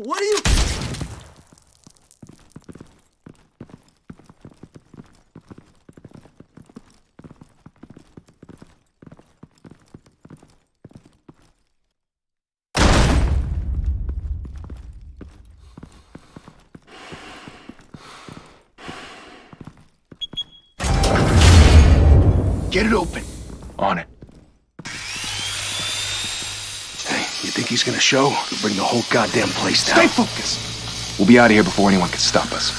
What are you... Get it open. On it. Hey, you think he's gonna show? We'll bring the whole goddamn place down. Stay focused! We'll be out of here before anyone can stop us.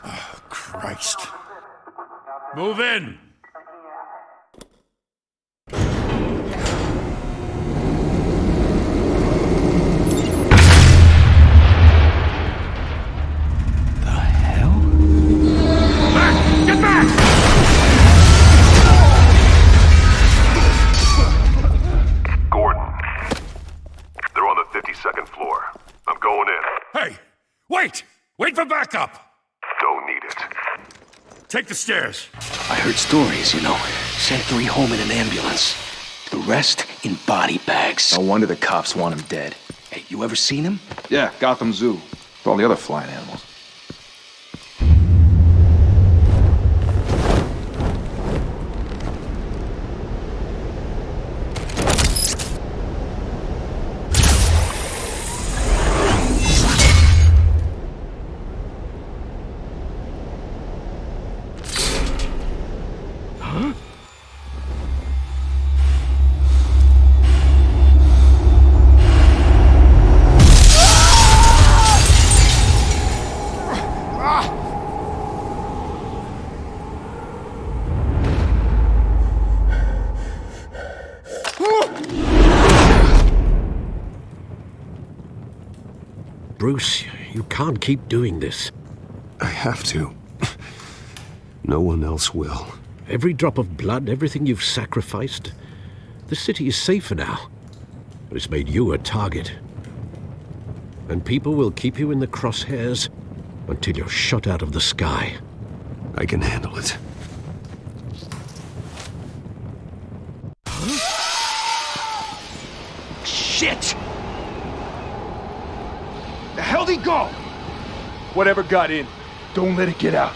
Oh, Christ. Move in! Wait for backup! Don't need it. Take the stairs. I heard stories, you know. Sent 3 home in an ambulance. The rest in body bags. No wonder the cops want him dead. Hey, you ever seen him? Yeah, Gotham Zoo. With all the other flying animals. Bruce, you can't keep doing this. I have to. No one else will. Every drop of blood, everything you've sacrificed. The city is safer now, but it's made you a target. And people will keep you in the crosshairs until you're shot out of the sky. I can handle it. Shit! The hell'd he go? Whatever got in, don't let it get out.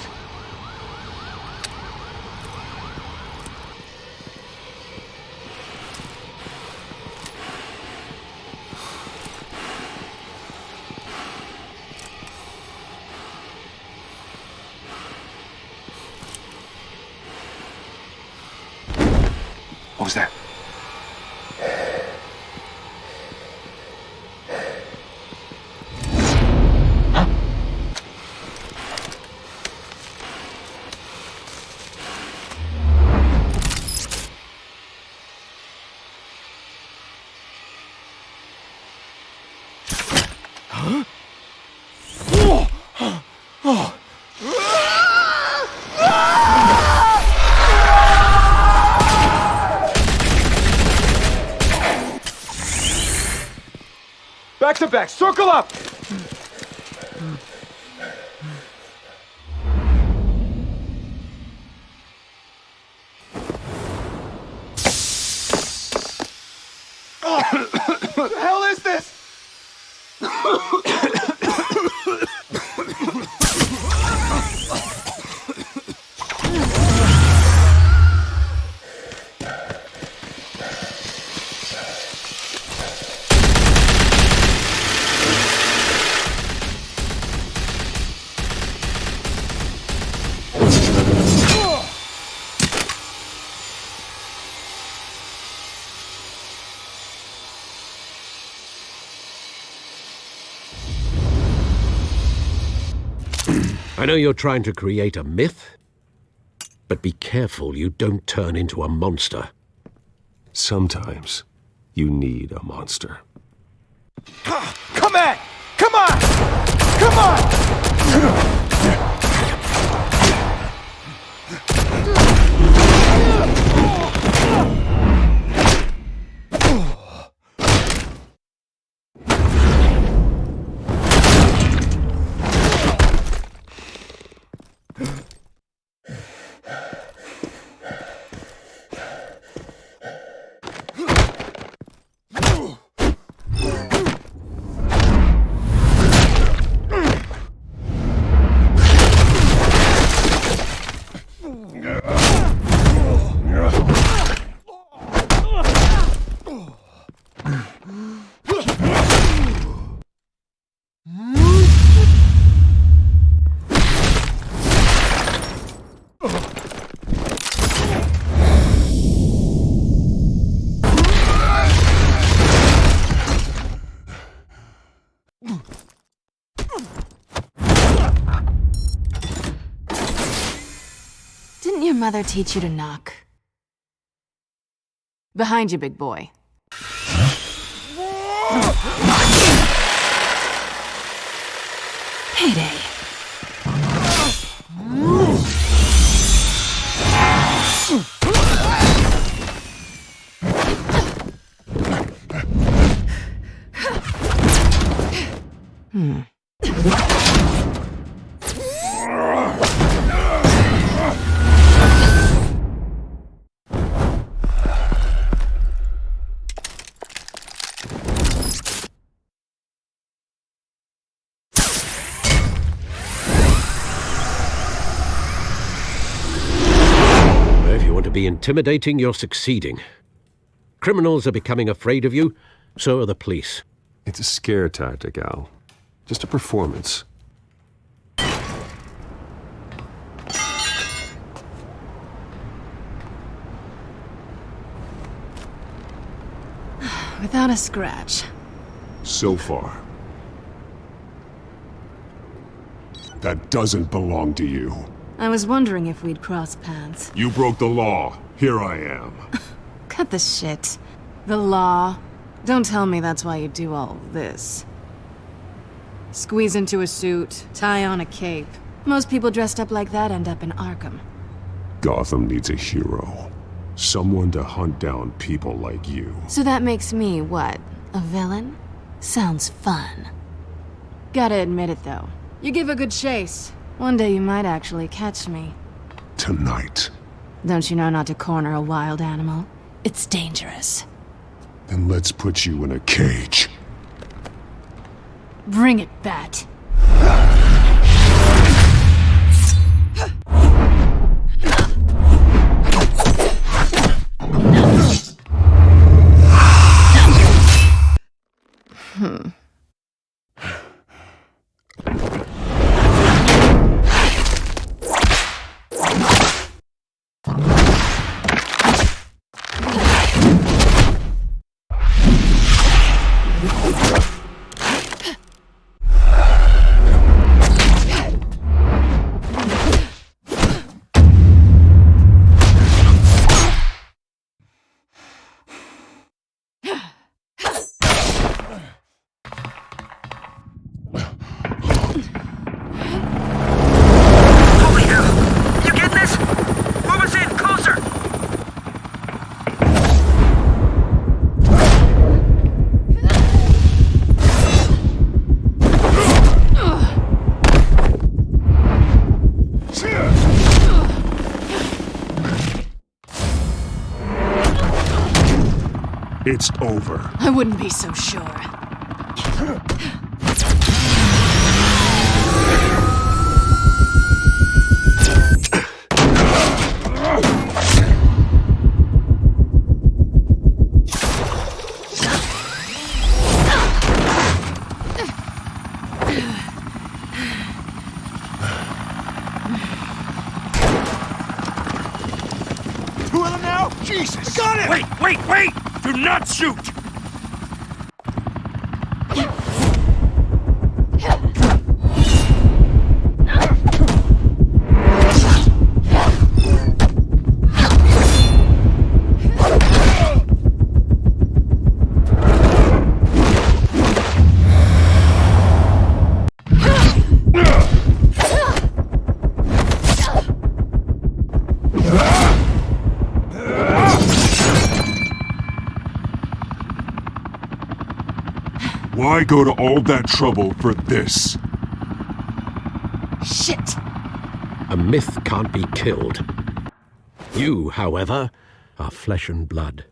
What was that? Back to back, circle up! What the hell is this? I know you're trying to create a myth, but be careful you don't turn into a monster. Sometimes you need a monster. Come at! Come on! Come on! mother teach you to knock? Behind you, big boy. Payday. If you want to be intimidating, you're succeeding. Criminals are becoming afraid of you, so are the police. It's a scare tactic, Al. Just a performance. Without a scratch. So far. That doesn't belong to you. I was wondering if we'd cross paths. You broke the law. Here I am. Cut the shit. The law. Don't tell me that's why you do all this. Squeeze into a suit, tie on a cape. Most people dressed up like that end up in Arkham. Gotham needs a hero. Someone to hunt down people like you. So that makes me, what, a villain? Sounds fun. Gotta admit it, though. You give a good chase. One day you might actually catch me. Tonight. Don't you know not to corner a wild animal? It's dangerous. Then let's put you in a cage. Bring it, Bat. It's over. I wouldn't be so sure. Two of them now? Jesus! Got it! Wait! Do not shoot! Why go to all that trouble for this? Shit! A myth can't be killed. You, however, are flesh and blood.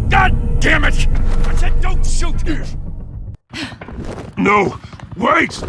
God damn it! I said don't shoot! No! Wait!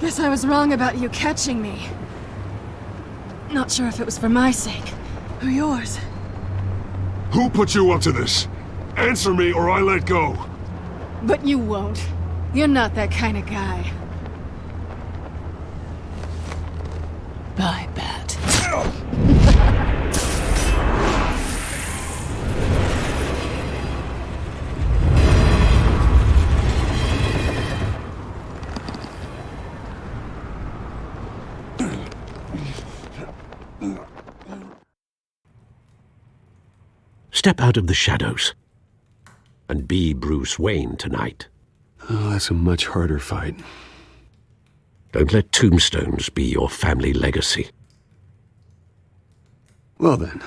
Guess I was wrong about you catching me. Not sure if it was for my sake, or yours. Who put you up to this? Answer me or I let go. But you won't. You're not that kind of guy. Bye, Bat. Step out of the shadows and be Bruce Wayne tonight. Oh, that's a much harder fight. Don't let tombstones be your family legacy. Well then.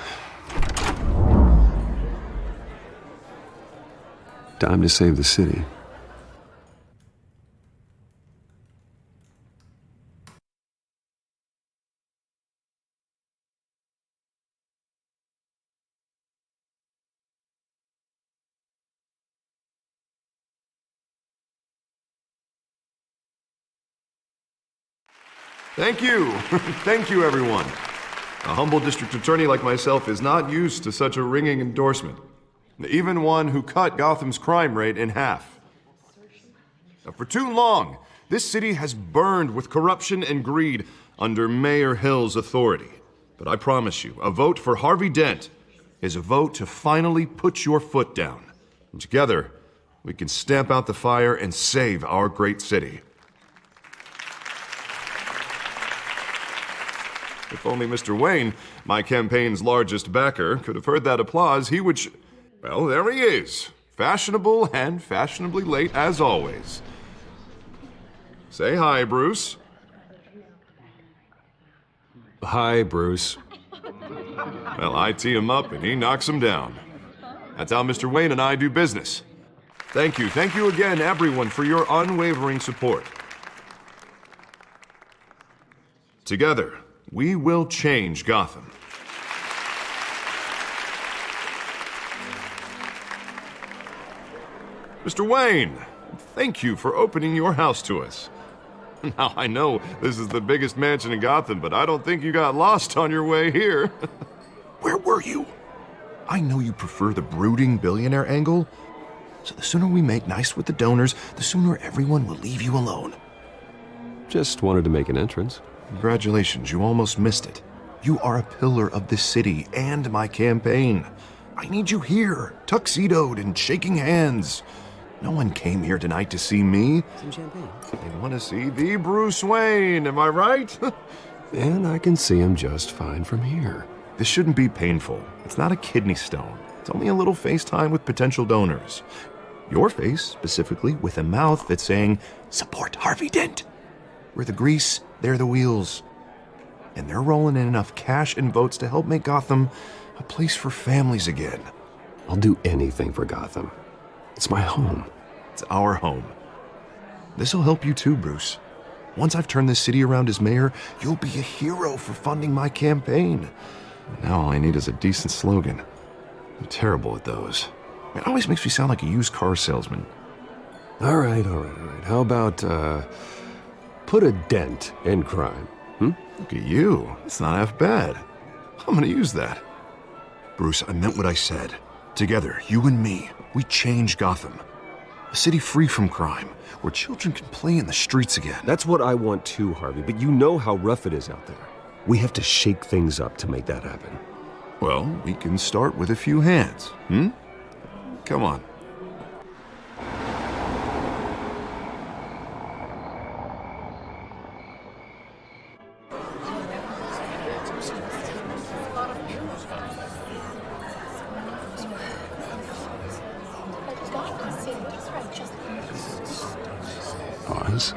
Time to save the city. Thank you. Thank you, everyone. A humble district attorney like myself is not used to such a ringing endorsement. Even one who cut Gotham's crime rate in half. For too long, this city has burned with corruption and greed under Mayor Hill's authority. But I promise you, a vote for Harvey Dent is a vote to finally put your foot down. And together, we can stamp out the fire and save our great city. If only Mr. Wayne, my campaign's largest backer, could have heard that applause, he would well, there he is. Fashionable and fashionably late as always. Say hi, Bruce. Hi, Bruce. Well, I tee him up and he knocks him down. That's how Mr. Wayne and I do business. Thank you again, everyone, for your unwavering support. Together, we will change Gotham. Mr. Wayne, thank you for opening your house to us. Now, I know this is the biggest mansion in Gotham, but I don't think you got lost on your way here. Where were you? I know you prefer the brooding billionaire angle, so the sooner we make nice with the donors, the sooner everyone will leave you alone. Just wanted to make an entrance. Congratulations, you almost missed it. You are a pillar of this city and my campaign. I need you here, tuxedoed and shaking hands. No one came here tonight to see me. Some champagne. They want to see the Bruce Wayne, am I right? And I can see him just fine from here. This shouldn't be painful. It's not a kidney stone. It's only a little FaceTime with potential donors. Your face, specifically, with a mouth that's saying, support Harvey Dent. We're the grease, they're the wheels. And they're rolling in enough cash and votes to help make Gotham a place for families again. I'll do anything for Gotham. It's my home. It's our home. This'll help you too, Bruce. Once I've turned this city around as mayor, you'll be a hero for funding my campaign. Now all I need is a decent slogan. I'm terrible at those. It always makes me sound like a used car salesman. All right. How about, put a dent in crime? Look at you. It's not half bad. I'm gonna use that. Bruce, I meant what I said. Together, you and me, we change Gotham. A city free from crime, where children can play in the streets again. That's what I want too, Harvey, but you know how rough it is out there. We have to shake things up to make that happen. Well, we can start with a few hands, Come on. Pause.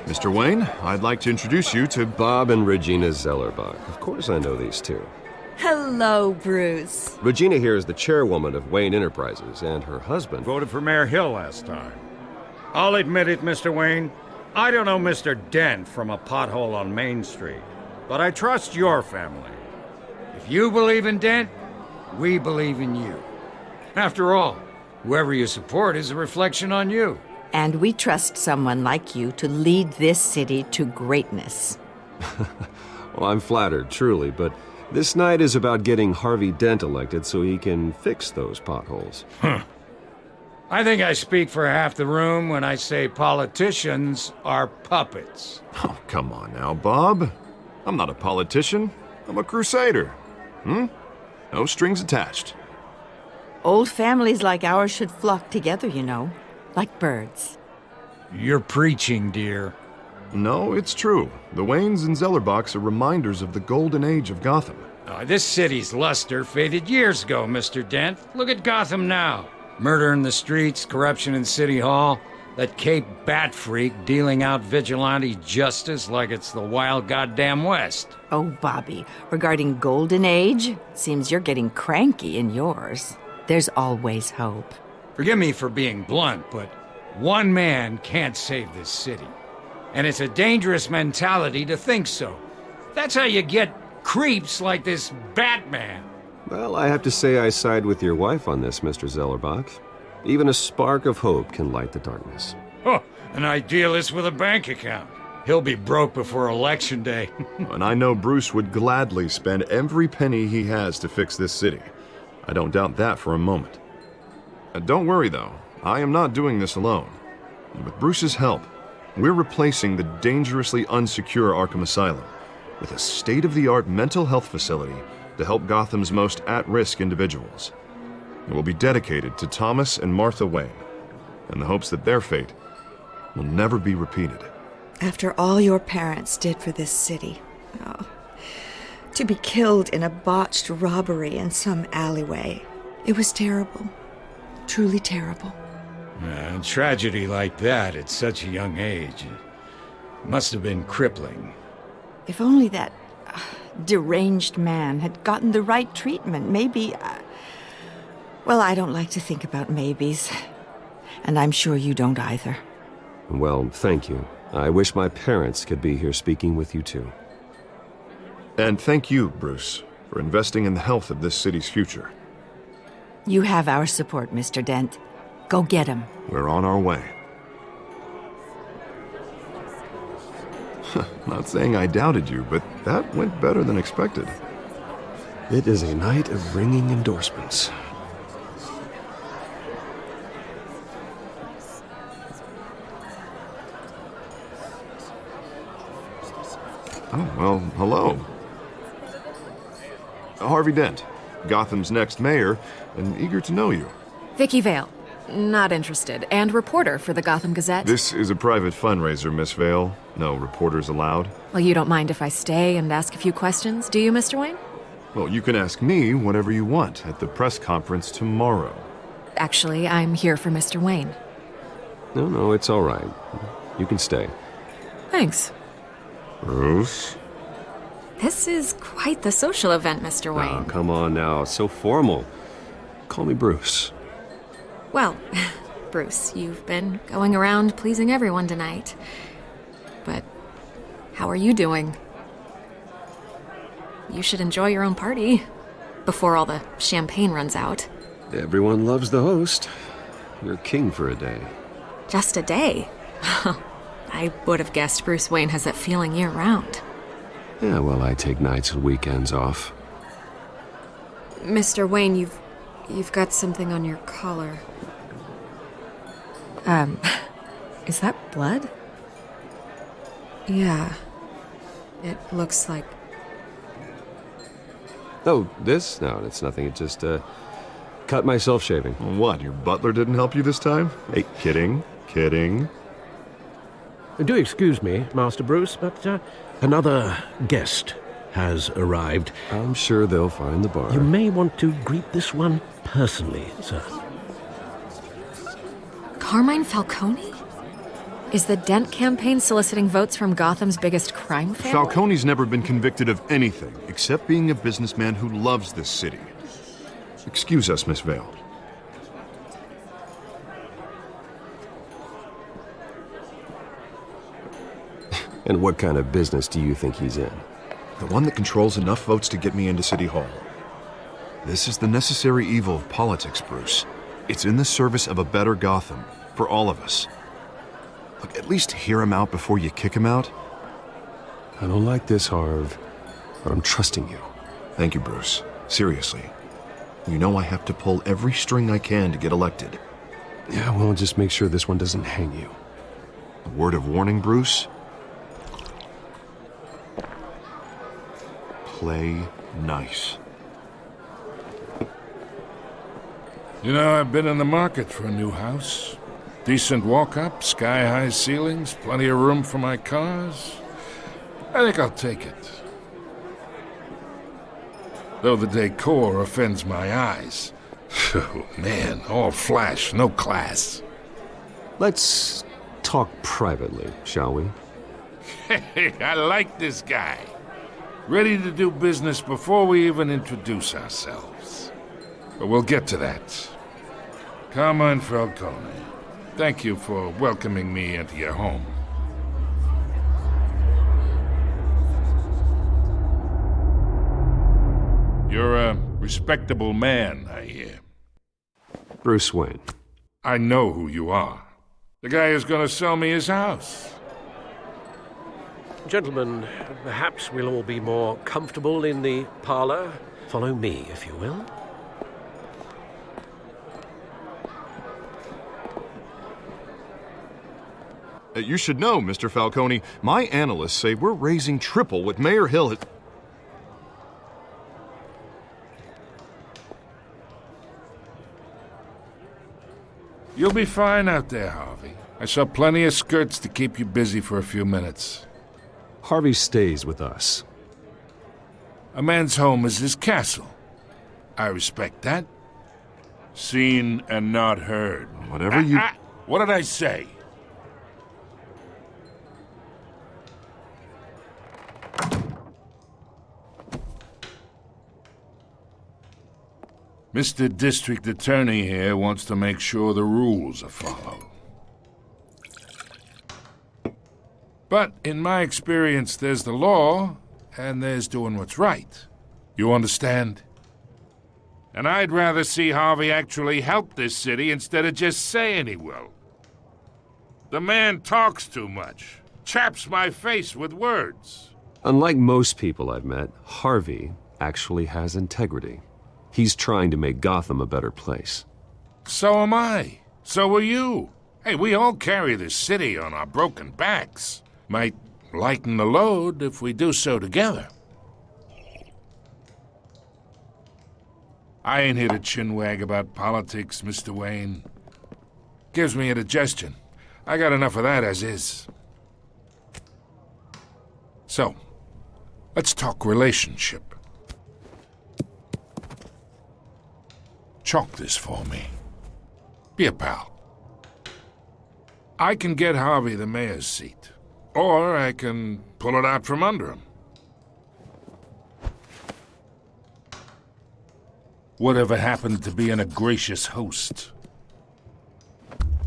Mr. Wayne, I'd like to introduce you to Bob and Regina Zellerbach. Of course I know these two. Hello, Bruce. Regina here is the chairwoman of Wayne Enterprises, and her husband... Voted for Mayor Hill last time. I'll admit it, Mr. Wayne. I don't know Mr. Dent from a pothole on Main Street, but I trust your family. If you believe in Dent, we believe in you. After all, whoever you support is a reflection on you. And we trust someone like you to lead this city to greatness. Well, I'm flattered, truly, but this night is about getting Harvey Dent elected so he can fix those potholes. I think I speak for half the room when I say politicians are puppets. Oh, come on now, Bob. I'm not a politician. I'm a crusader. No strings attached. Old families like ours should flock together, you know, like birds. You're preaching, dear. No, it's true. The Waynes and Zellerbachs are reminders of the golden age of Gotham. This city's luster faded years ago, Mr. Dent. Look at Gotham now. Murder in the streets, corruption in City Hall, that Cape Bat freak dealing out vigilante justice like it's the wild goddamn West. Oh, Bobby, regarding Golden Age, seems you're getting cranky in yours. There's always hope. Forgive me for being blunt, but one man can't save this city. And it's a dangerous mentality to think so. That's how you get creeps like this Batman. Well, I have to say I side with your wife on this, Mr. Zellerbach. Even a spark of hope can light the darkness. Oh, an idealist with a bank account. He'll be broke before Election Day. And I know Bruce would gladly spend every penny he has to fix this city. I don't doubt that for a moment. Don't worry, though. I am not doing this alone. With Bruce's help, we're replacing the dangerously unsecure Arkham Asylum with a state-of-the-art mental health facility to help Gotham's most at-risk individuals. It will be dedicated to Thomas and Martha Wayne, in the hopes that their fate will never be repeated. After all your parents did for this city, to be killed in a botched robbery in some alleyway, it was terrible. Truly terrible. A tragedy like that at such a young age must have been crippling. If only that deranged man had gotten the right treatment, maybe... Well, I don't like to think about maybes. And I'm sure you don't either. Well, thank you. I wish my parents could be here speaking with you too. And thank you, Bruce, for investing in the health of this city's future. You have our support, Mr. Dent. Go get him. We're on our way. Not saying I doubted you, but that went better than expected. It is a night of ringing endorsements. Oh, well, hello. Harvey Dent, Gotham's next mayor, and eager to know you. Vicky Vale. Not interested. And reporter for the Gotham Gazette. This is a private fundraiser, Miss Vale. No reporters allowed. Well, you don't mind if I stay and ask a few questions, do you, Mr. Wayne? Well, you can ask me whatever you want at the press conference tomorrow. Actually, I'm here for Mr. Wayne. No, it's all right. You can stay. Thanks. Bruce? This is quite the social event, Mr. Wayne. Oh, come on now. It's so formal. Call me Bruce. Well, Bruce, you've been going around pleasing everyone tonight. But how are you doing? You should enjoy your own party before all the champagne runs out. Everyone loves the host. You're king for a day. Just a day? I would have guessed Bruce Wayne has that feeling year-round. Yeah, well, I take nights and weekends off. Mr. Wayne, you've got something on your collar. Is that blood? Yeah. It looks like... Oh, this? No, it's nothing. It just, cut myself shaving. What, your butler didn't help you this time? Hey, kidding. Do excuse me, Master Bruce, but another guest has arrived. I'm sure they'll find the bar. You may want to greet this one personally, sir. Carmine Falcone? Is the Dent campaign soliciting votes from Gotham's biggest crime family? Falcone's never been convicted of anything except being a businessman who loves this city. Excuse us, Miss Vale. And what kind of business do you think he's in? The one that controls enough votes to get me into City Hall. This is the necessary evil of politics, Bruce. It's in the service of a better Gotham, for all of us. Look, at least hear him out before you kick him out. I don't like this, Harv, but I'm trusting you. Thank you, Bruce. Seriously. You know I have to pull every string I can to get elected. Yeah, well, just make sure this one doesn't hang you. A word of warning, Bruce? Play nice. You know, I've been in the market for a new house. Decent walk-up, sky-high ceilings, plenty of room for my cars. I think I'll take it. Though the decor offends my eyes. Oh, man, all flash, no class. Let's talk privately, shall we? Hey, I like this guy. Ready to do business before we even introduce ourselves. But we'll get to that. Carmine Falcone, thank you for welcoming me into your home. You're a respectable man, I hear. Bruce Wayne. I know who you are. The guy who's gonna sell me his house. Gentlemen, perhaps we'll all be more comfortable in the parlor. Follow me, if you will. You should know, Mr. Falcone, my analysts say we're raising triple what Mayor Hill has... You'll be fine out there, Harvey. I saw plenty of skirts to keep you busy for a few minutes. Harvey stays with us. A man's home is his castle. I respect that. Seen and not heard. Whatever you... What did I say? Mr. District Attorney here wants to make sure the rules are followed. But in my experience, there's the law, and there's doing what's right. You understand? And I'd rather see Harvey actually help this city instead of just saying he will. The man talks too much, chaps my face with words. Unlike most people I've met, Harvey actually has integrity. He's trying to make Gotham a better place. So am I. So are you. Hey, we all carry this city on our broken backs. Might lighten the load if we do so together. I ain't here to chinwag about politics, Mr. Wayne. Gives me indigestion. I got enough of that as is. So, let's talk relationship. Chalk this for me. Be a pal. I can get Harvey the mayor's seat, or I can pull it out from under him. Whatever happened to being a gracious host?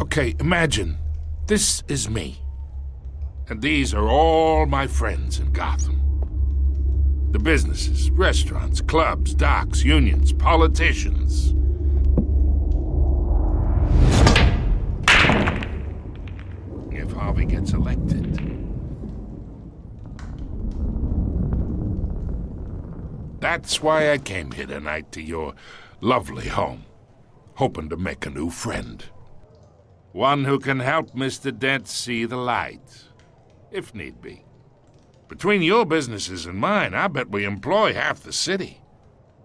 Okay, imagine this is me, and these are all my friends in Gotham. The businesses, restaurants, clubs, docks, unions, politicians. If Harvey gets elected. That's why I came here tonight to your lovely home, hoping to make a new friend. One who can help Mr. Dent see the light, if need be. Between your businesses and mine, I bet we employ half the city.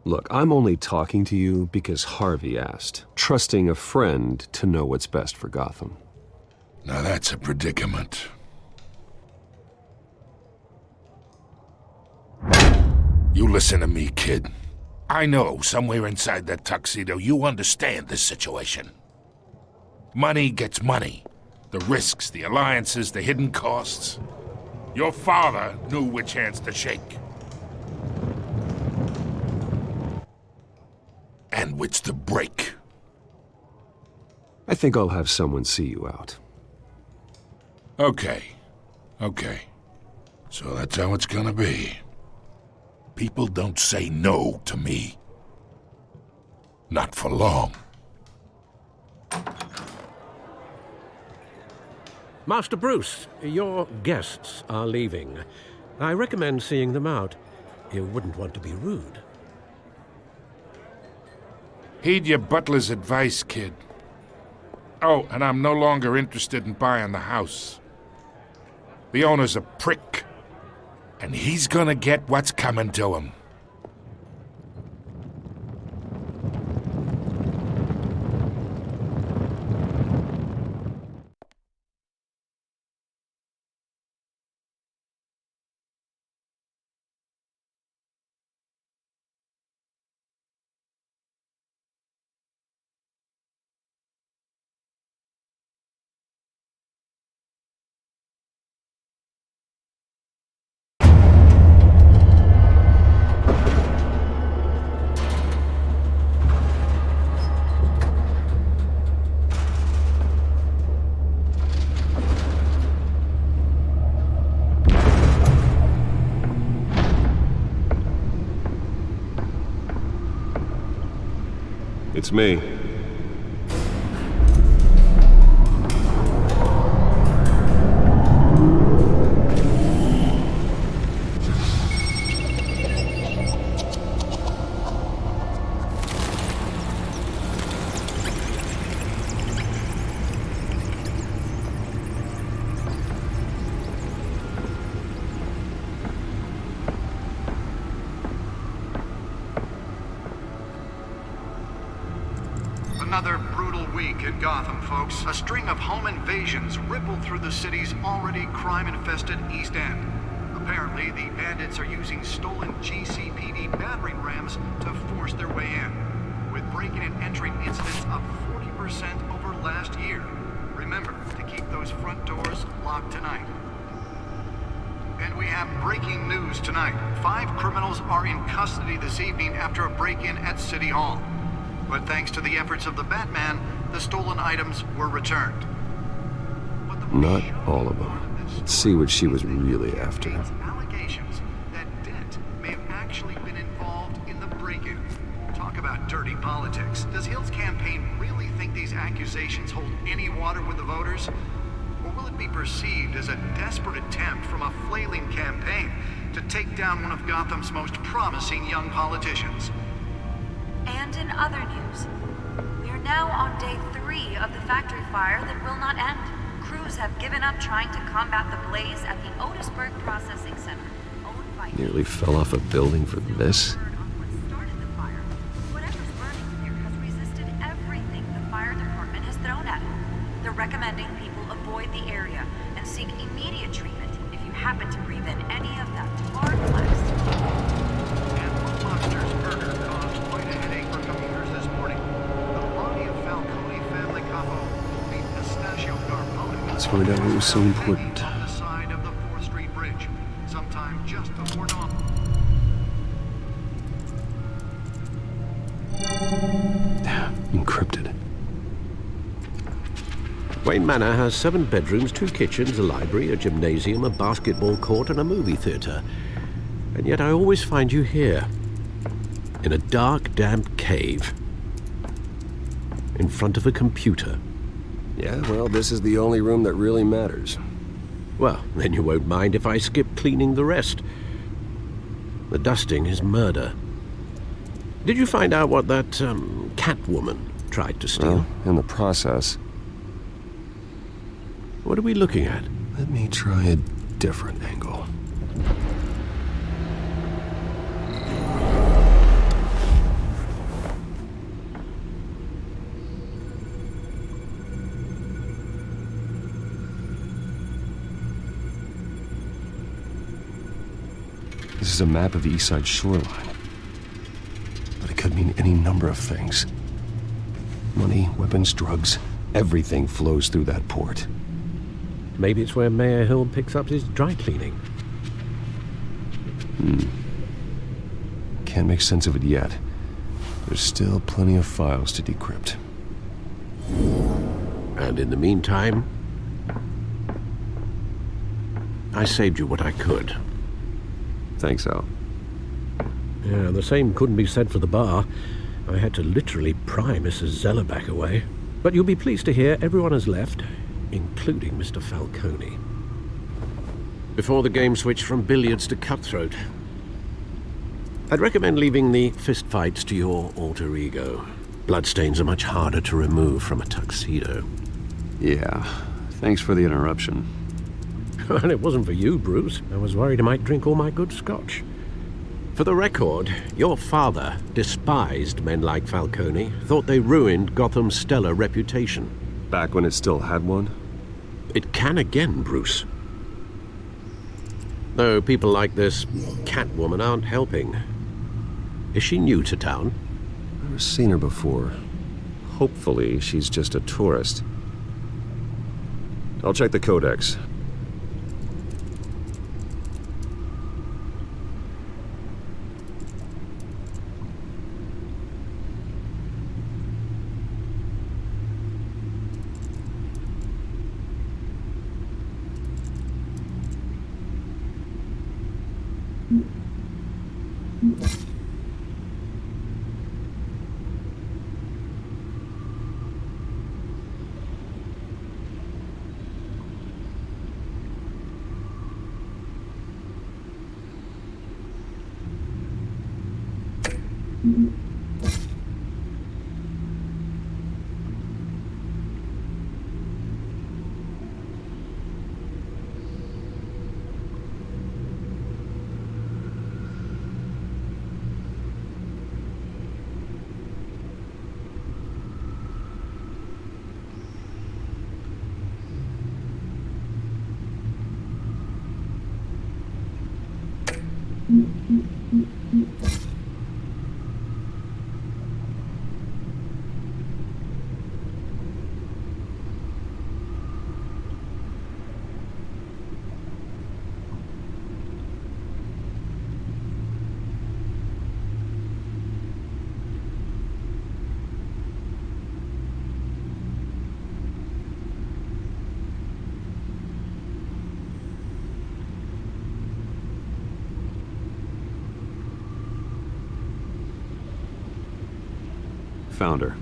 Look, I'm only talking to you because Harvey asked, trusting a friend to know what's best for Gotham. Now that's a predicament. You listen to me, kid. I know somewhere inside that tuxedo you understand this situation. Money gets money. The risks, the alliances, the hidden costs. Your father knew which hands to shake. And which to break. I think I'll have someone see you out. Okay. So that's how it's gonna be. People don't say no to me. Not for long. Master Bruce, your guests are leaving. I recommend seeing them out. You wouldn't want to be rude. Heed your butler's advice, kid. Oh, and I'm no longer interested in buying the house. The owner's a prick, and he's gonna get what's coming to him. It's me. Another brutal week in Gotham, folks. A string of home invasions rippled through the city's already crime-infested East End. Apparently, the bandits are using stolen GCPD battering rams to force their way in, with breaking and entering incidents up 40% over last year. Remember to keep those front doors locked tonight. And we have breaking news tonight. 5 criminals are in custody this evening after a break-in at City Hall. But thanks to the efforts of the Batman, the stolen items were returned. Not all of them. Let's see what she was really after. Allegations that Dent may have actually been involved in the break-in. Talk about dirty politics. Does Hill's campaign really think these accusations hold any water with the voters? Or will it be perceived as a desperate attempt from a flailing campaign to take down one of Gotham's most promising young politicians? And in other news, we are now on day 3 of the factory fire that will not end. Crews have given up trying to combat the blaze at the Otisburg Processing Center, owned by... Nearly fell off a building for this? Whatever's burning here has resisted everything the fire department has thrown at it. They're recommending people avoid the area and seek immediate treatment if you happen to breathe in any of that tar blast. And one lobster's murder caused quite a headache for commuters this morning. The body of Falcone family capo, the Tstashe Garpone, Let's find out what was so important. on the side of the 4th Street Bridge, sometime just before dawn. Encrypted. Wayne Manor has 7 bedrooms, 2 kitchens, a library, a gymnasium, a basketball court, and a movie theater. And yet I always find you here, in a dark, damp cave, in front of a computer. Yeah, well, this is the only room that really matters. Well, then you won't mind if I skip cleaning the rest. The dusting is murder. Did you find out what that, Catwoman tried to steal? Well, in the process. What are we looking at? Let me try a different angle. This is a map of the East Side shoreline. But it could mean any number of things. Money, weapons, drugs, everything flows through that port. Maybe it's where Mayor Hill picks up his dry cleaning. Can't make sense of it yet. There's still plenty of files to decrypt. And in the meantime, I saved you what I could. Thanks, Al. Yeah, the same couldn't be said for the bar. I had to literally pry Mrs. Zellerback away. But you'll be pleased to hear everyone has left, including Mr. Falcone. Before the game switched from billiards to cutthroat. I'd recommend leaving the fistfights to your alter ego. Bloodstains are much harder to remove from a tuxedo. Yeah, thanks for the interruption. Well, it wasn't for you, Bruce. I was worried I might drink all my good scotch. For the record, your father despised men like Falcone, thought they ruined Gotham's stellar reputation. Back when it still had one? It can again, Bruce. Though people like this Catwoman aren't helping. Is she new to town? I've never seen her before. Hopefully, she's just a tourist. I'll check the codex. Found her.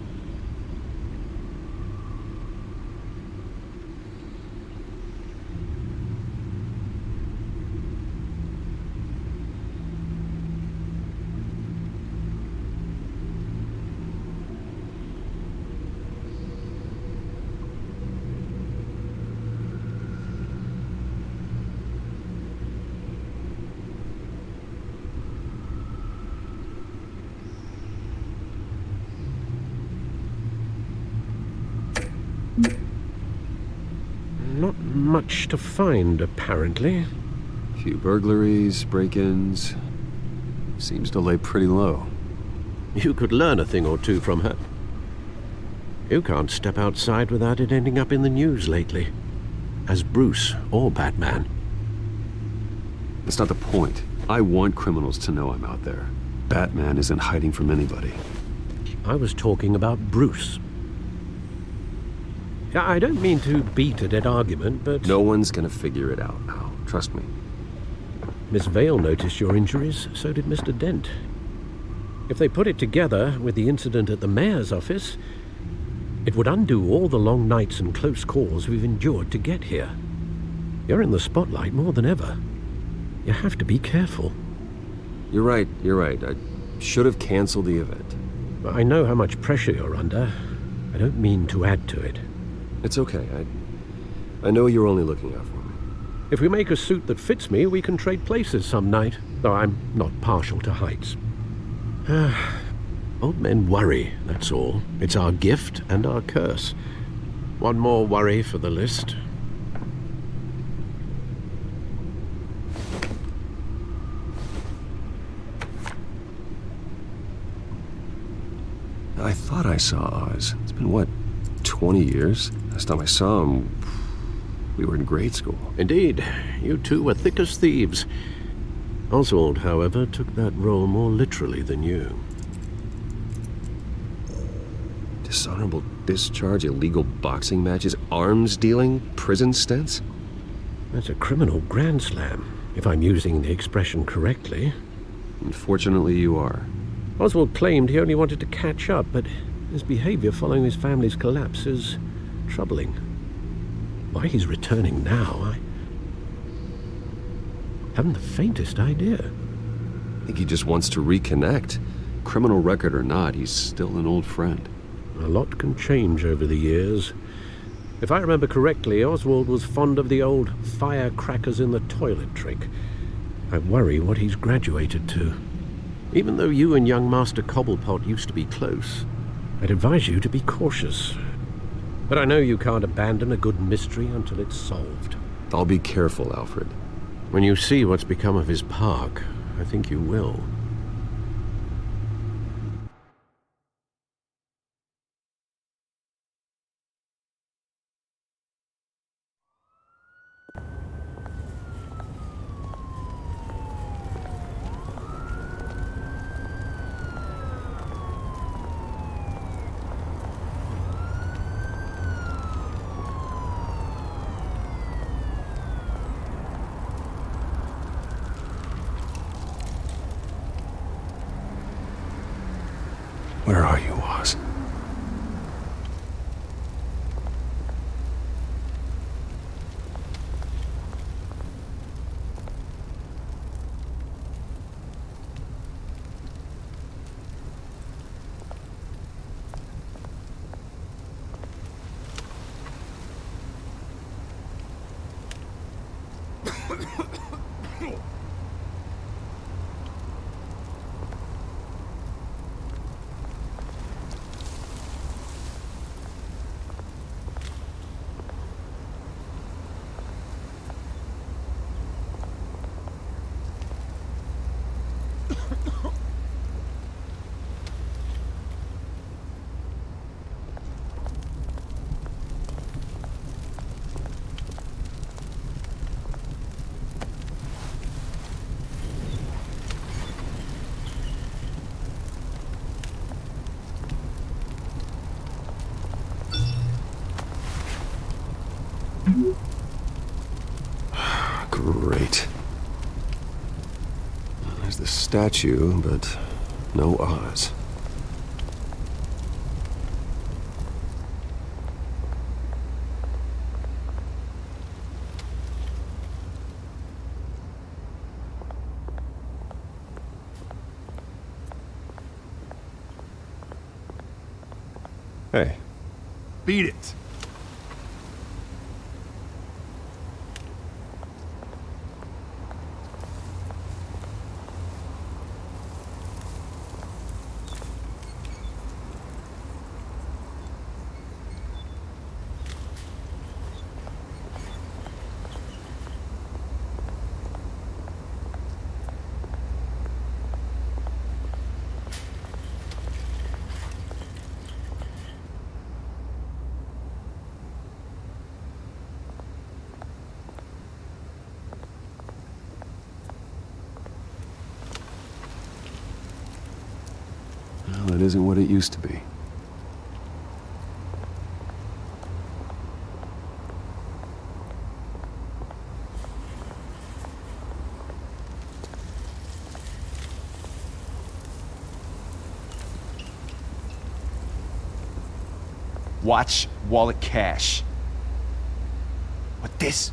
Not much to find, apparently. Few burglaries, break-ins. Seems to lay pretty low. You could learn a thing or two from her. You can't step outside without it ending up in the news lately. As Bruce or Batman. That's not the point. I want criminals to know I'm out there. Batman isn't hiding from anybody. I was talking about Bruce. I don't mean to beat a dead argument, but... No one's gonna figure it out now. Trust me. Miss Vale noticed your injuries, so did Mr. Dent. If they put it together with the incident at the mayor's office, it would undo all the long nights and close calls we've endured to get here. You're in the spotlight more than ever. You have to be careful. You're right. I should have canceled the event. I know how much pressure you're under. I don't mean to add to it. It's okay. I know you're only looking out for me. If we make a suit that fits me, we can trade places some night, though I'm not partial to heights. Old men worry, that's all. It's our gift and our curse. One more worry for the list. I thought I saw Oz. It's been, what, 20 years? Last time I saw him, we were in grade school. Indeed. You two were thick as thieves. Oswald, however, took that role more literally than you. Dishonorable discharge, illegal boxing matches, arms dealing, prison stints? That's a criminal grand slam, if I'm using the expression correctly. Unfortunately, you are. Oswald claimed he only wanted to catch up, but his behavior following his family's collapse is troubling. Why he's returning now, I haven't the faintest idea. I think he just wants to reconnect. Criminal record or not, he's still an old friend. A lot can change over the years. If I remember correctly, Oswald was fond of the old firecrackers in the toilet trick. I worry what he's graduated to. Even though you and young Master Cobblepot used to be close, I'd advise you to be cautious. But I know you can't abandon a good mystery until it's solved. I'll be careful, Alfred. When you see what's become of his park, I think you will. Where are you, Oz? Great. There's the statue, but no Oz. Hey. Beat it. Well, it isn't what it used to be. Watch wallet cash. But this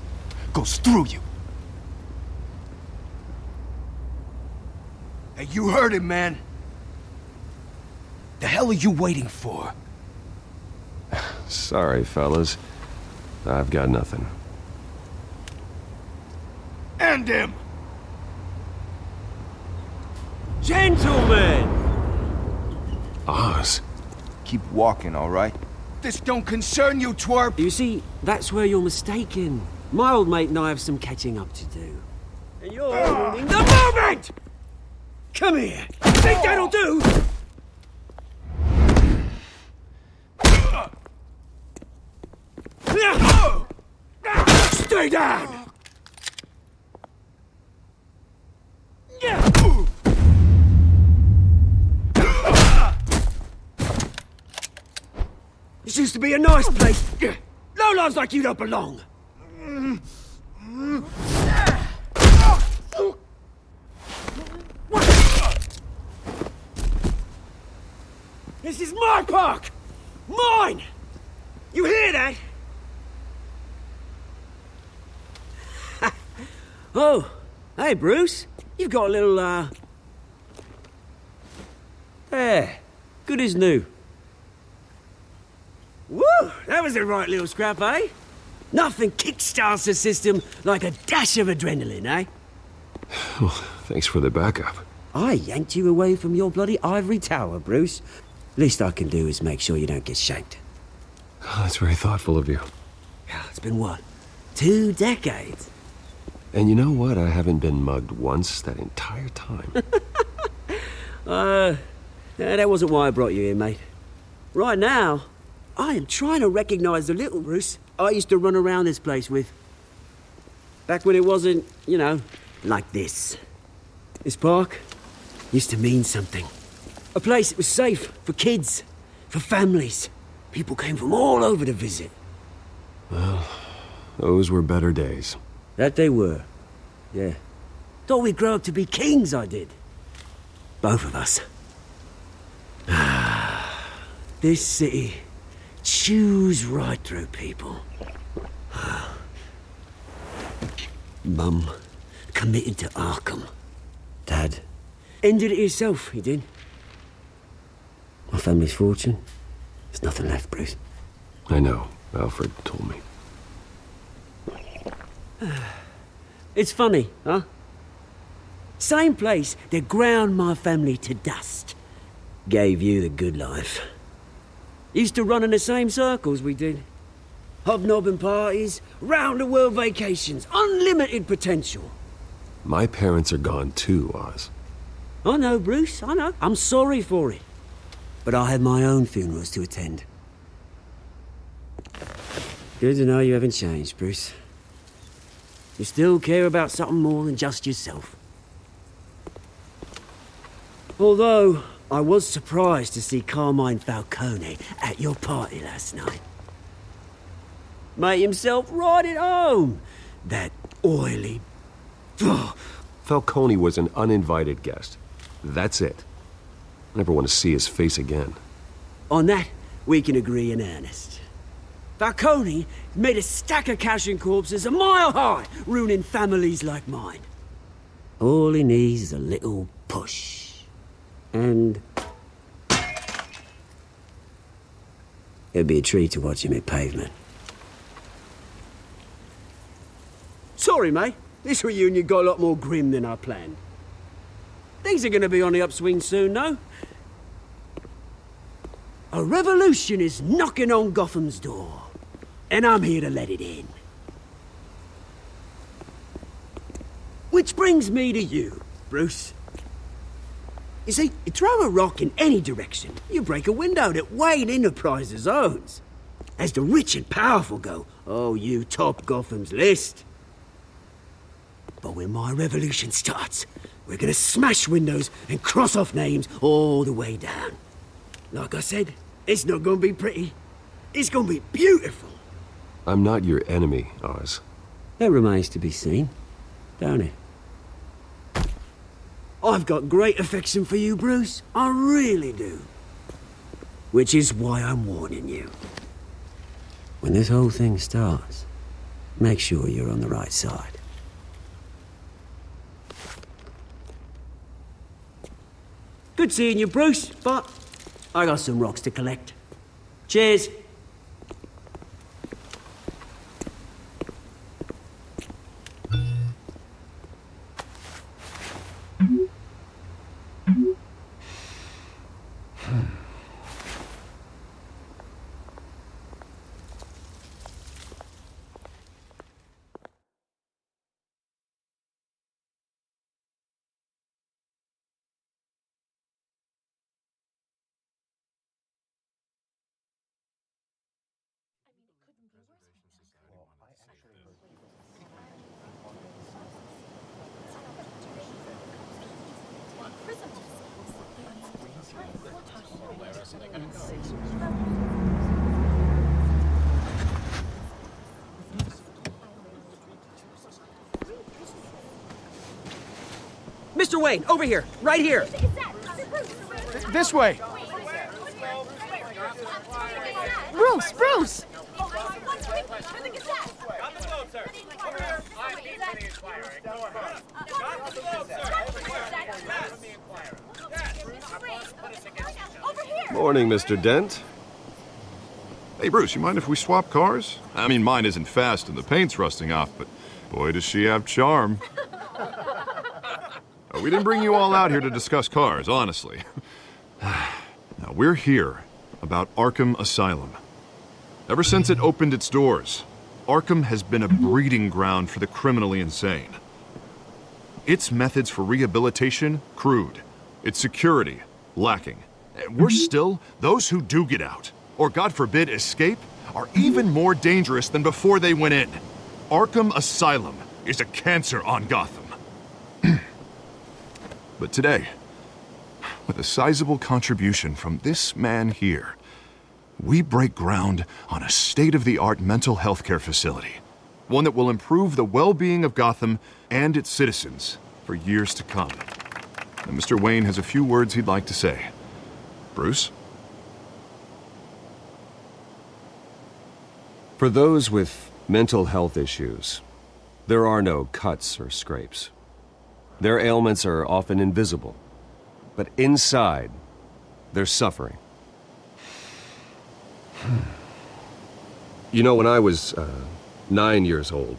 goes through you. Hey, you heard it, man. The hell are you waiting for? Sorry, fellas. I've got nothing. End him! Gentlemen! Oz. Keep walking, all right? This don't concern you, twerp! You see, that's where you're mistaken. My old mate and I have some catching up to do. And you're ruining the moment! Come here! Think that'll do? Stay down! This used to be a nice place. Lowlifes like you don't belong. This is my park! Mine! You hear that? Oh, hey, Bruce. You've got a little, There. Good as new. Woo! That was a right little scrap, eh? Nothing kickstarts the system like a dash of adrenaline, eh? Well, thanks for the backup. I yanked you away from your bloody ivory tower, Bruce. Least I can do is make sure you don't get shanked. Oh, that's very thoughtful of you. Yeah, it's been what? 2 decades? And you know what? I haven't been mugged once that entire time. That wasn't why I brought you here, mate. Right now, I am trying to recognize the little Bruce I used to run around this place with. Back when it wasn't, you know, like this. This park used to mean something. A place that was safe for kids, for families. People came from all over to visit. Well, those were better days. That they were, yeah. Thought we'd grow up to be kings, I did. Both of us. This city chews right through people. Mum committed to Arkham. Dad ended it himself, he did. My family's fortune, there's nothing left, Bruce. I know. Alfred told me. It's funny, huh? Same place that ground my family to dust. Gave you the good life. Used to run in the same circles we did. Hobnobbing parties, round-the-world vacations, unlimited potential. My parents are gone too, Oz. I know, Bruce, I know. I'm sorry for it. But I had my own funerals to attend. Good to know you haven't changed, Bruce. You still care about something more than just yourself. Although, I was surprised to see Carmine Falcone at your party last night. Made himself right at home. That oily... Falcone was an uninvited guest. That's it. I never want to see his face again. On that, we can agree in earnest. Falcone made a stack of cash and corpses a mile high, ruining families like mine. All he needs is a little push. And... it'd be a treat to watch him hit pavement. Sorry, mate. This reunion got a lot more grim than I planned. Things are gonna be on the upswing soon, no? A revolution is knocking on Gotham's door, and I'm here to let it in. Which brings me to you, Bruce. You see, you throw a rock in any direction, you break a window that Wayne Enterprises owns. As the rich and powerful go, oh, you top Gotham's list. But when my revolution starts, we're gonna smash windows and cross off names all the way down. Like I said, it's not gonna be pretty. It's gonna be beautiful. I'm not your enemy, Oz. That remains to be seen, don't it? I've got great affection for you, Bruce. I really do. Which is why I'm warning you. When this whole thing starts, make sure you're on the right side. Good seeing you, Bruce, but I got some rocks to collect. Cheers. Mr. Wayne, over here, right here. This way. Bruce, Bruce! Morning, Mr. Dent. Hey, Bruce, you mind if we swap cars? I mean, mine isn't fast and the paint's rusting off, but boy, does she have charm. We didn't bring you all out here to discuss cars, honestly. Now, we're here about Arkham Asylum. Ever since it opened its doors, Arkham has been a breeding ground for the criminally insane. Its methods for rehabilitation, crude. Its security, lacking. Worse still, those who do get out, or God forbid escape, are even more dangerous than before they went in. Arkham Asylum is a cancer on Gotham. But today, with a sizable contribution from this man here, we break ground on a state-of-the-art mental health care facility. One that will improve the well-being of Gotham and its citizens for years to come. And Mr. Wayne has a few words he'd like to say. Bruce? For those with mental health issues, there are no cuts or scrapes. Their ailments are often invisible, but inside, they're suffering. You know, when I was 9 years old,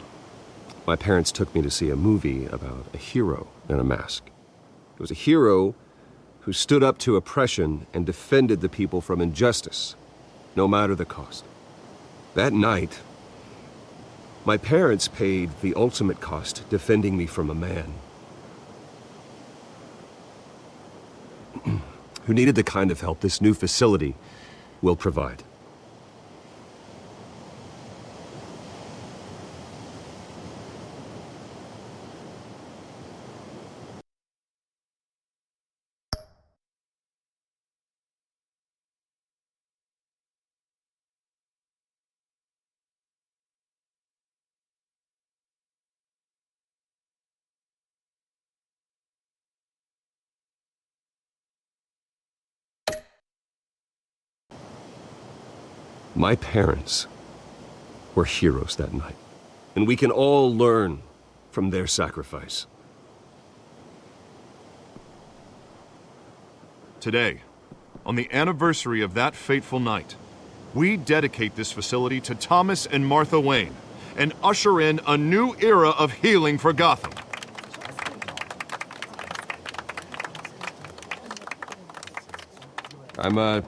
my parents took me to see a movie about a hero in a mask. It was a hero who stood up to oppression and defended the people from injustice, no matter the cost. That night, my parents paid the ultimate cost defending me from a man who needed the kind of help this new facility will provide. My parents were heroes that night, and we can all learn from their sacrifice. Today, on the anniversary of that fateful night, we dedicate this facility to Thomas and Martha Wayne and usher in a new era of healing for Gotham. I'm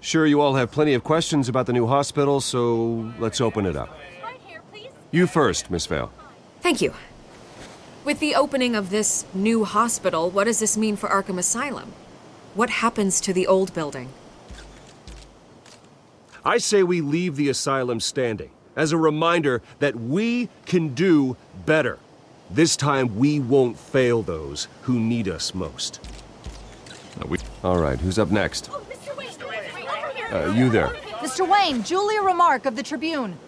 sure you all have plenty of questions about the new hospital, so let's open it up. You first, Miss Vale. Thank you. With the opening of this new hospital, what does this mean for Arkham Asylum? What happens to the old building? I say we leave the asylum standing as a reminder that we can do better. This time we won't fail those who need us most. All right, who's up next? You there. Mr. Wayne, Julia Remark of the Tribune.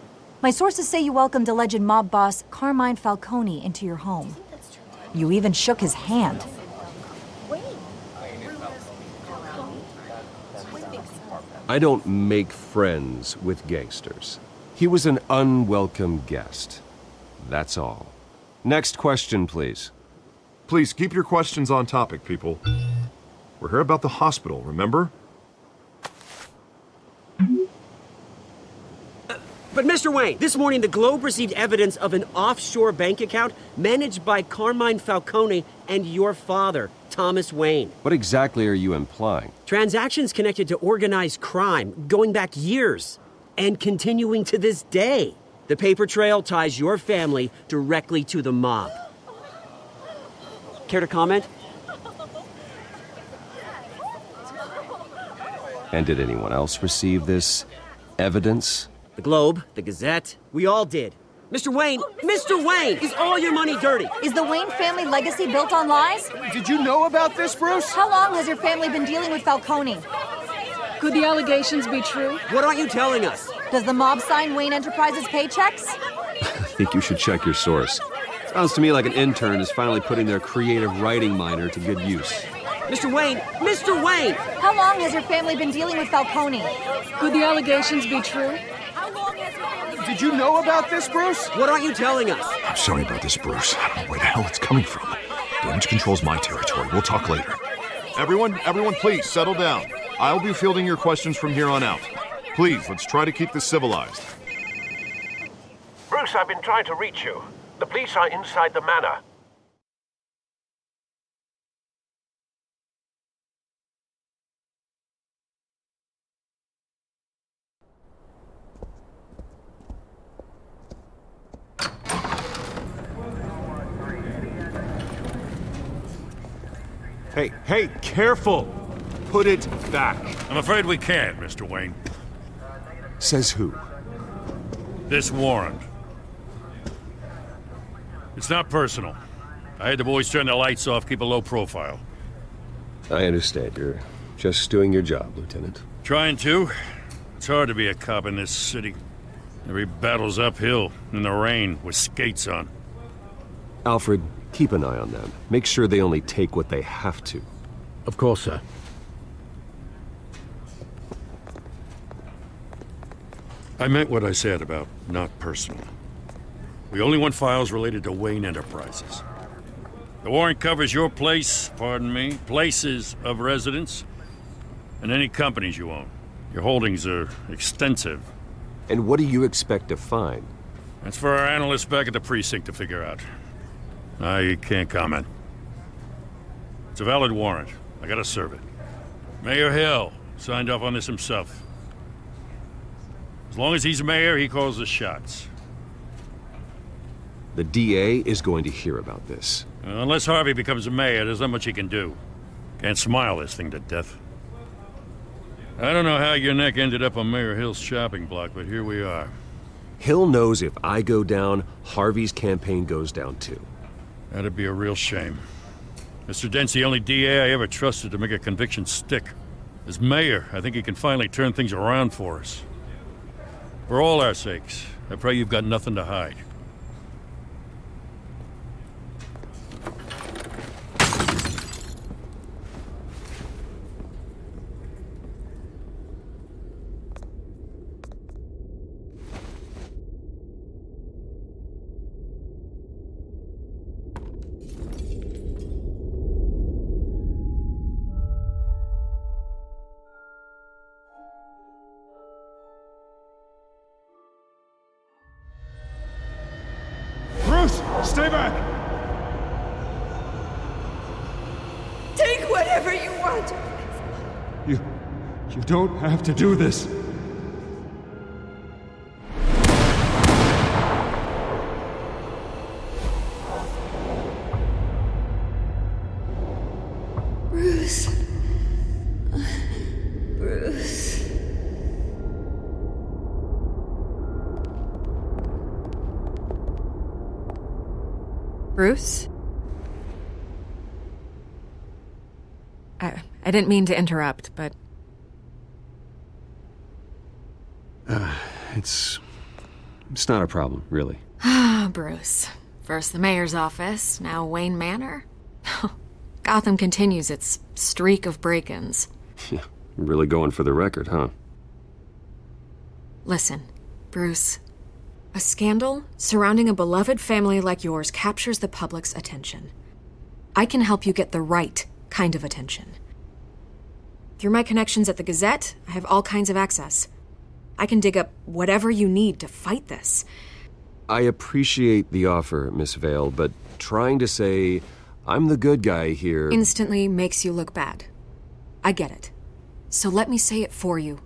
My sources say you welcomed alleged mob boss Carmine Falcone into your home. You even shook his hand. I don't make friends with gangsters. He was an unwelcome guest. That's all. Next question, please. Please keep your questions on topic, people. We're here about the hospital, remember? But Mr. Wayne, this morning the Globe received evidence of an offshore bank account managed by Carmine Falcone and your father, Thomas Wayne. What exactly are you implying? Transactions connected to organized crime going back years and continuing to this day. The paper trail ties your family directly to the mob. Care to comment? And did anyone else receive this evidence? The Globe, the Gazette, we all did. Mr. Wayne, Mr. Wayne, is all your money dirty? Is the Wayne family legacy built on lies? Did you know about this, Bruce? How long has your family been dealing with Falcone? Could the allegations be true? What aren't you telling us? Does the mob sign Wayne Enterprises paychecks? I think you should check your source. Sounds to me like an intern is finally putting their creative writing minor to good use. Mr. Wayne! Mr. Wayne! How long has your family been dealing with Falcone? Could the allegations be true? Did you know about this, Bruce? What aren't you telling us? I'm sorry about this, Bruce. I don't know where the hell it's coming from. Damage control's my territory. We'll talk later. Everyone, please settle down. I'll be fielding your questions from here on out. Please, let's try to keep this civilized. Bruce, I've been trying to reach you. The police are inside the manor. Hey, careful! Put it back. I'm afraid we can't, Mr. Wayne. Says who? This warrant. It's not personal. I had the boys turn the lights off, keep a low profile. I understand. You're just doing your job, Lieutenant. Trying to. It's hard to be a cop in this city. Every battle's uphill, in the rain, with skates on. Alfred, keep an eye on them. Make sure they only take what they have to. Of course, sir. I meant what I said about not personal. We only want files related to Wayne Enterprises. The warrant covers your place, pardon me, places of residence, and any companies you own. Your holdings are extensive. And what do you expect to find? That's for our analysts back at the precinct to figure out. I can't comment. It's a valid warrant. I gotta serve it. Mayor Hill signed off on this himself. As long as he's mayor, he calls the shots. The DA is going to hear about this. Unless Harvey becomes a mayor, there's not much he can do. Can't smile this thing to death. I don't know how your neck ended up on Mayor Hill's shopping block, but here we are. Hill knows if I go down, Harvey's campaign goes down too. That'd be a real shame. Mr. Dent's the only DA I ever trusted to make a conviction stick. As mayor, I think he can finally turn things around for us. For all our sakes, I pray you've got nothing to hide. Stay back! Take whatever you want. You don't have to do this. Bruce. Bruce. Bruce? I didn't mean to interrupt, but... It's not a problem, really. Ah, Bruce. First the mayor's office, now Wayne Manor. Gotham continues its streak of break-ins. Yeah, really going for the record, huh? Listen, Bruce. A scandal surrounding a beloved family like yours captures the public's attention. I can help you get the right kind of attention. Through my connections at the Gazette, I have all kinds of access. I can dig up whatever you need to fight this. I appreciate the offer, Miss Vale, but trying to say I'm the good guy here... instantly makes you look bad. I get it. So let me say it for you.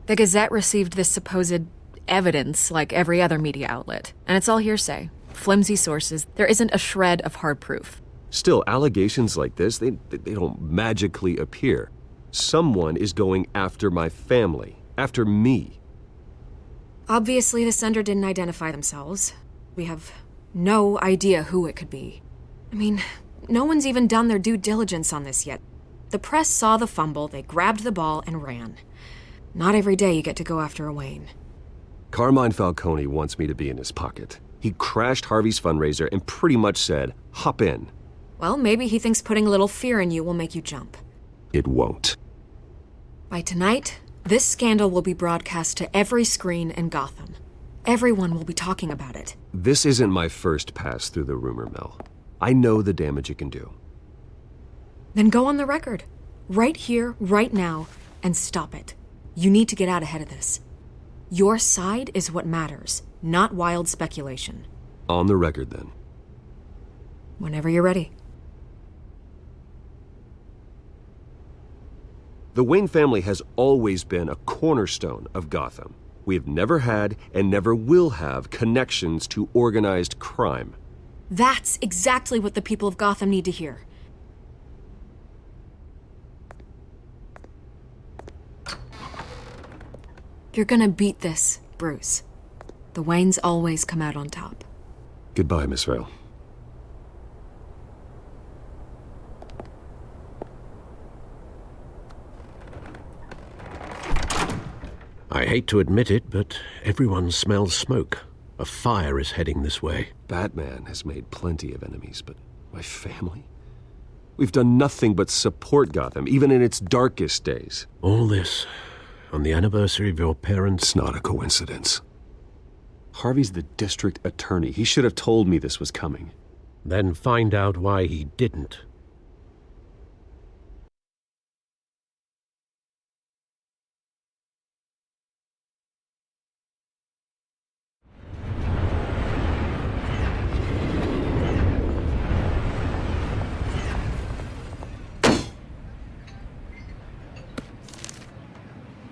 The Gazette received this supposed evidence like every other media outlet, and it's all hearsay. Flimsy sources. There isn't a shred of hard proof. Still, allegations like this, they don't magically appear. Someone is going after my family. After me. Obviously, the sender didn't identify themselves. We have no idea who it could be. I mean, no one's even done their due diligence on this yet. The press saw the fumble, they grabbed the ball and ran. Not every day you get to go after a Wayne. Carmine Falcone wants me to be in his pocket. He crashed Harvey's fundraiser and pretty much said, hop in. Well, maybe he thinks putting a little fear in you will make you jump. It won't. By tonight, this scandal will be broadcast to every screen in Gotham. Everyone will be talking about it. This isn't my first pass through the rumor mill. I know the damage it can do. Then go on the record. right here, right now, and stop it. You need to get out ahead of this. Your side is what matters, not wild speculation. On the record, then. Whenever you're ready. The Wayne family has always been a cornerstone of Gotham. We have never had and never will have connections to organized crime. That's exactly what the people of Gotham need to hear. You're gonna beat this, Bruce. The Waynes always come out on top. Goodbye, Miss Vale. I hate to admit it, but everyone smells smoke. A fire is heading this way. Batman has made plenty of enemies, but my family? We've done nothing but support Gotham, even in its darkest days. All this on the anniversary of your parents'... It's not a coincidence. Harvey's the district attorney. He should have told me this was coming. Then find out why he didn't.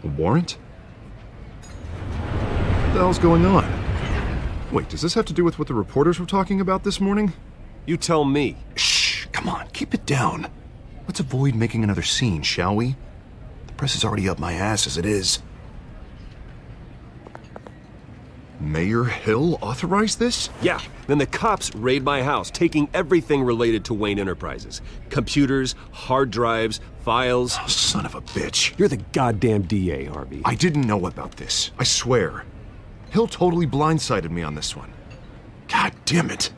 A warrant? What the hell's going on? Wait, does this have to do with what the reporters were talking about this morning? You tell me. Shh, come on, keep it down. Let's avoid making another scene, shall we? The press is already up my ass as it is. Mayor Hill authorized this? Yeah, then the cops raid my house, taking everything related to Wayne Enterprises. Computers, hard drives, files. Oh, son of a bitch. You're the goddamn DA, Harvey. I didn't know about this, I swear. Hill totally blindsided me on this one. God damn it.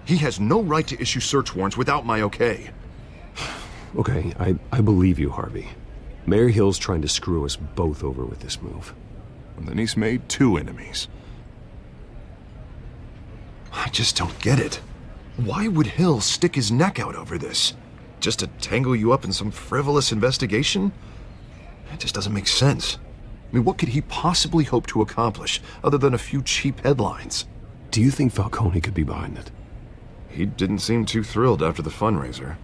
He has no right to issue search warrants without my okay. Okay, I believe you, Harvey. Mayor Hill's trying to screw us both over with this move. And then he's made 2 enemies. I just don't get it. Why would Hill stick his neck out over this? Just to tangle you up in some frivolous investigation? It just doesn't make sense. I mean, what could he possibly hope to accomplish other than a few cheap headlines? Do you think Falcone could be behind it? He didn't seem too thrilled after the fundraiser.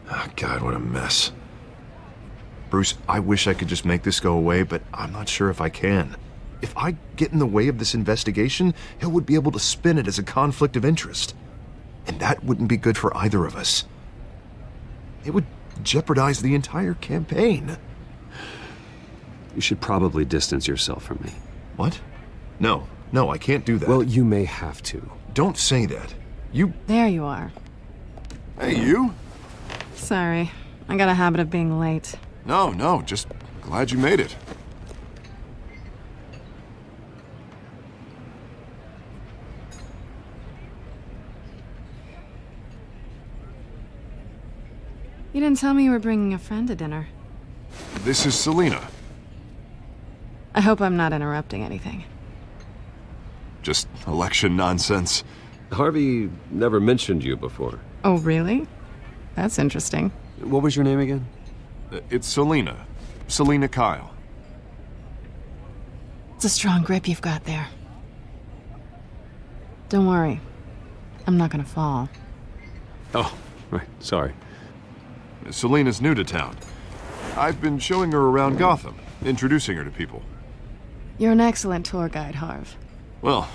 Oh, God, what a mess. Bruce, I wish I could just make this go away, but I'm not sure if I can. If I get in the way of this investigation, Hill would be able to spin it as a conflict of interest. And that wouldn't be good for either of us. It would jeopardize the entire campaign. You should probably distance yourself from me. What? No, I can't do that. Well, you may have to. Don't say that. You... There you are. Hey, you? Sorry. I got a habit of being late. No, just glad you made it. You didn't tell me you were bringing a friend to dinner. This is Selina. I hope I'm not interrupting anything. Just election nonsense. Harvey never mentioned you before. Oh, really? That's interesting. What was your name again? It's Selina. Selina Kyle. It's a strong grip you've got there. Don't worry. I'm not gonna fall. Oh, right. Sorry. Selina's new to town. I've been showing her around Gotham, introducing her to people. You're an excellent tour guide, Harv. Well,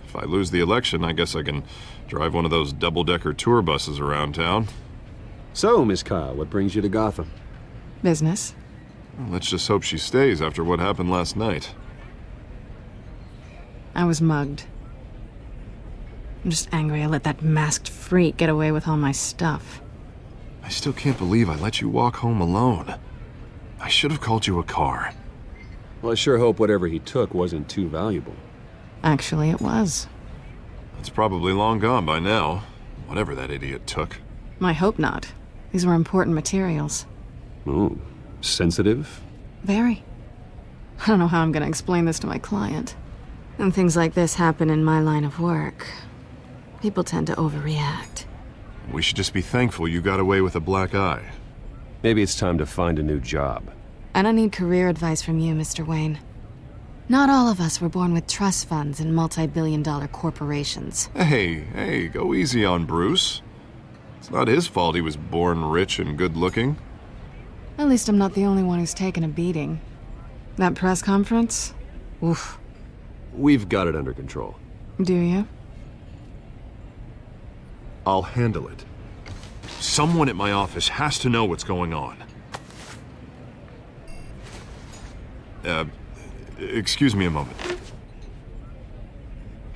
if I lose the election, I guess I can drive one of those double-decker tour buses around town. So, Miss Kyle, what brings you to Gotham? Business. Well, let's just hope she stays after what happened last night. I was mugged. I'm just angry I let that masked freak get away with all my stuff. I still can't believe I let you walk home alone. I should have called you a car. Well, I sure hope whatever he took wasn't too valuable. Actually, it was. It's probably long gone by now, whatever that idiot took. I hope not. These were important materials. Ooh, sensitive? Very. I don't know how I'm gonna explain this to my client. And things like this happen in my line of work. People tend to overreact. We should just be thankful you got away with a black eye. Maybe it's time to find a new job. I don't need career advice from you, Mr. Wayne. Not all of us were born with trust funds and multi-billion-dollar corporations. Hey, go easy on Bruce. It's not his fault he was born rich and good-looking. At least I'm not the only one who's taken a beating. That press conference? Oof. We've got it under control. Do you? I'll handle it. Someone at my office has to know what's going on. Excuse me a moment.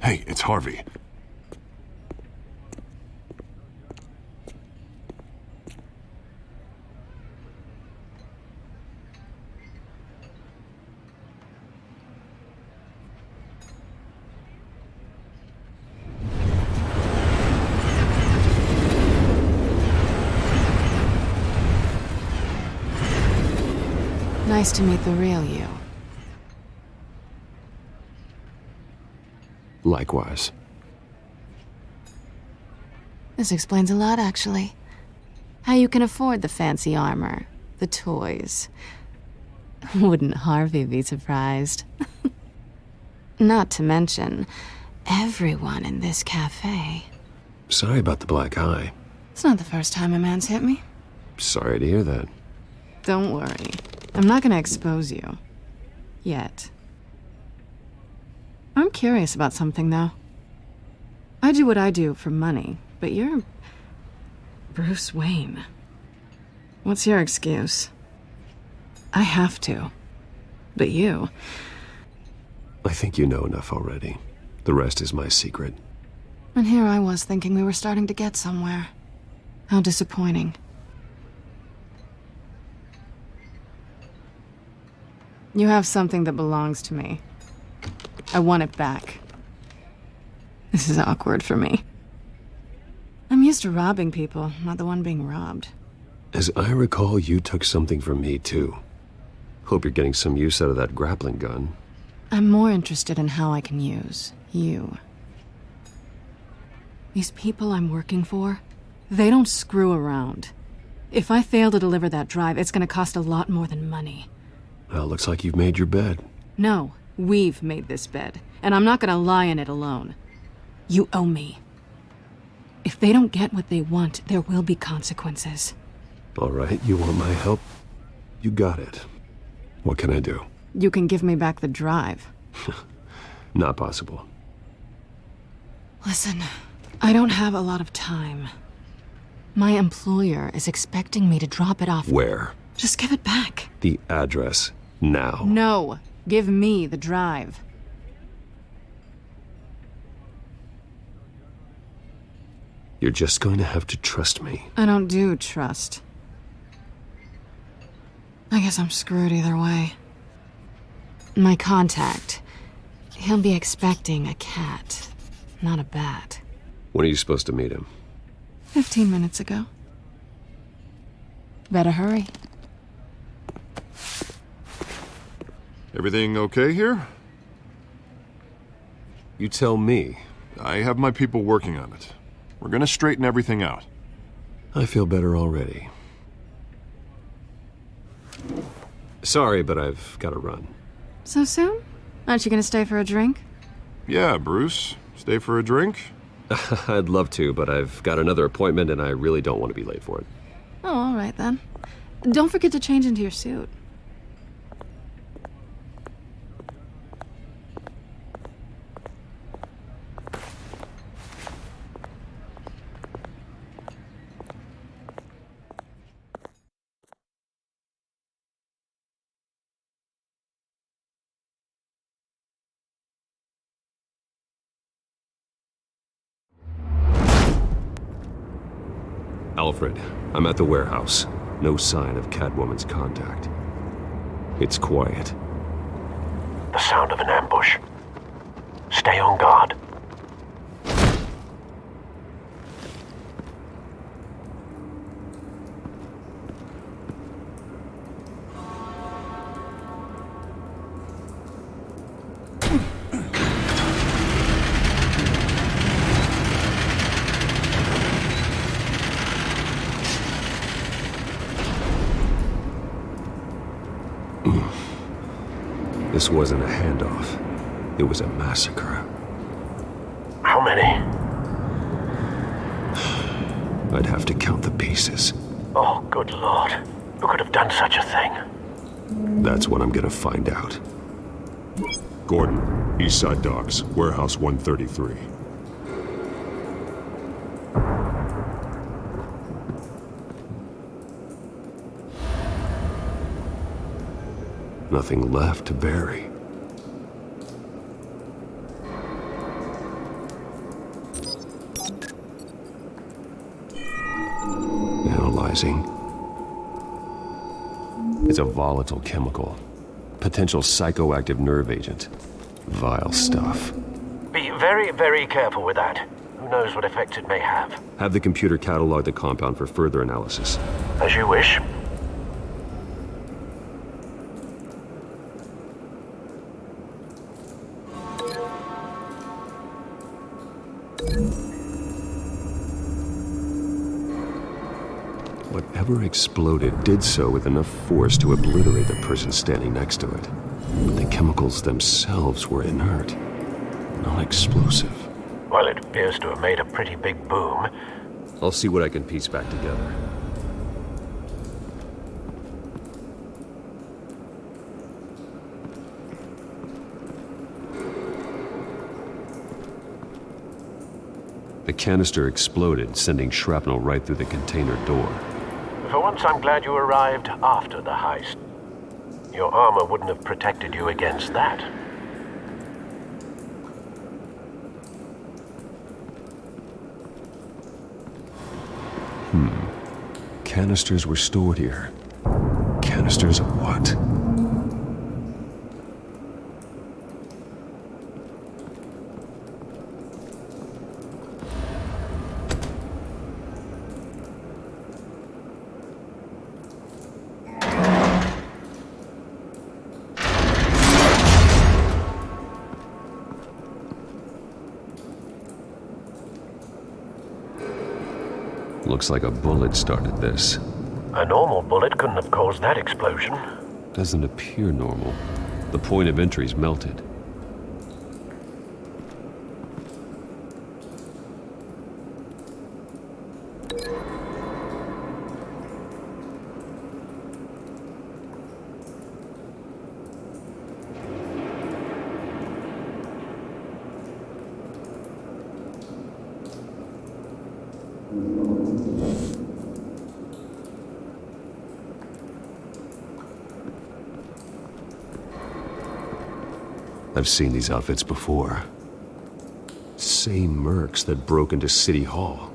Hey, it's Harvey. Nice to meet the real you. Likewise. This explains a lot, actually. How you can afford the fancy armor, the toys. Wouldn't Harvey be surprised? Not to mention, everyone in this cafe. Sorry about the black eye. It's not the first time a man's hit me. Sorry to hear that. Don't worry. I'm not gonna expose you. Yet. I'm curious about something, though. I do what I do for money, but you're... Bruce Wayne. What's your excuse? I have to. But you... I think you know enough already. The rest is my secret. And here I was thinking we were starting to get somewhere. How disappointing. You have something that belongs to me. I want it back. This is awkward for me. I'm used to robbing people, not the one being robbed. As I recall, you took something from me, too. Hope you're getting some use out of that grappling gun. I'm more interested in how I can use you. These people I'm working for, they don't screw around. If I fail to deliver that drive, it's gonna cost a lot more than money. Well, looks like you've made your bed. No, we've made this bed, and I'm not gonna lie in it alone. You owe me. If they don't get what they want, there will be consequences. All right, you want my help? You got it. What can I do? You can give me back the drive. Not possible. Listen, I don't have a lot of time. My employer is expecting me to drop it off. Where? Just give it back. The address, now. No, give me the drive. You're just going to have to trust me. I don't do trust. I guess I'm screwed either way. My contact, he'll be expecting a cat, not a bat. When are you supposed to meet him? 15 minutes ago. Better hurry. Everything okay here? You tell me. I have my people working on it. We're gonna straighten everything out. I feel better already. Sorry, but I've got to run. So soon? Aren't you gonna stay for a drink? Yeah, Bruce. Stay for a drink? I'd love to, but I've got another appointment and I really don't want to be late for it. Oh, all right then. Don't forget to change into your suit. Alfred, I'm at the warehouse. No sign of Catwoman's contact. It's quiet. The sound of an ambush. Stay on guard. This wasn't a handoff. It was a massacre. How many? I'd have to count the pieces. Oh, good lord. Who could have done such a thing? That's what I'm gonna find out. Gordon, Eastside Docks, Warehouse 133. Nothing left to bury. Analyzing. It's a volatile chemical. Potential psychoactive nerve agent. Vile stuff. Be very, very careful with that. Who knows what effects it may have. Have the computer catalog the compound for further analysis. As you wish. Whatever exploded did so with enough force to obliterate the person standing next to it. But the chemicals themselves were inert, not explosive. Well, it appears to have made a pretty big boom. I'll see what I can piece back together. The canister exploded, sending shrapnel right through the container door. For once, I'm glad you arrived after the heist. Your armor wouldn't have protected you against that. Canisters were stored here. Canisters of what? Looks like a bullet started this. A normal bullet couldn't have caused that explosion. Doesn't appear normal. The point of entry's melted. I've seen these outfits before. Same mercs that broke into City Hall.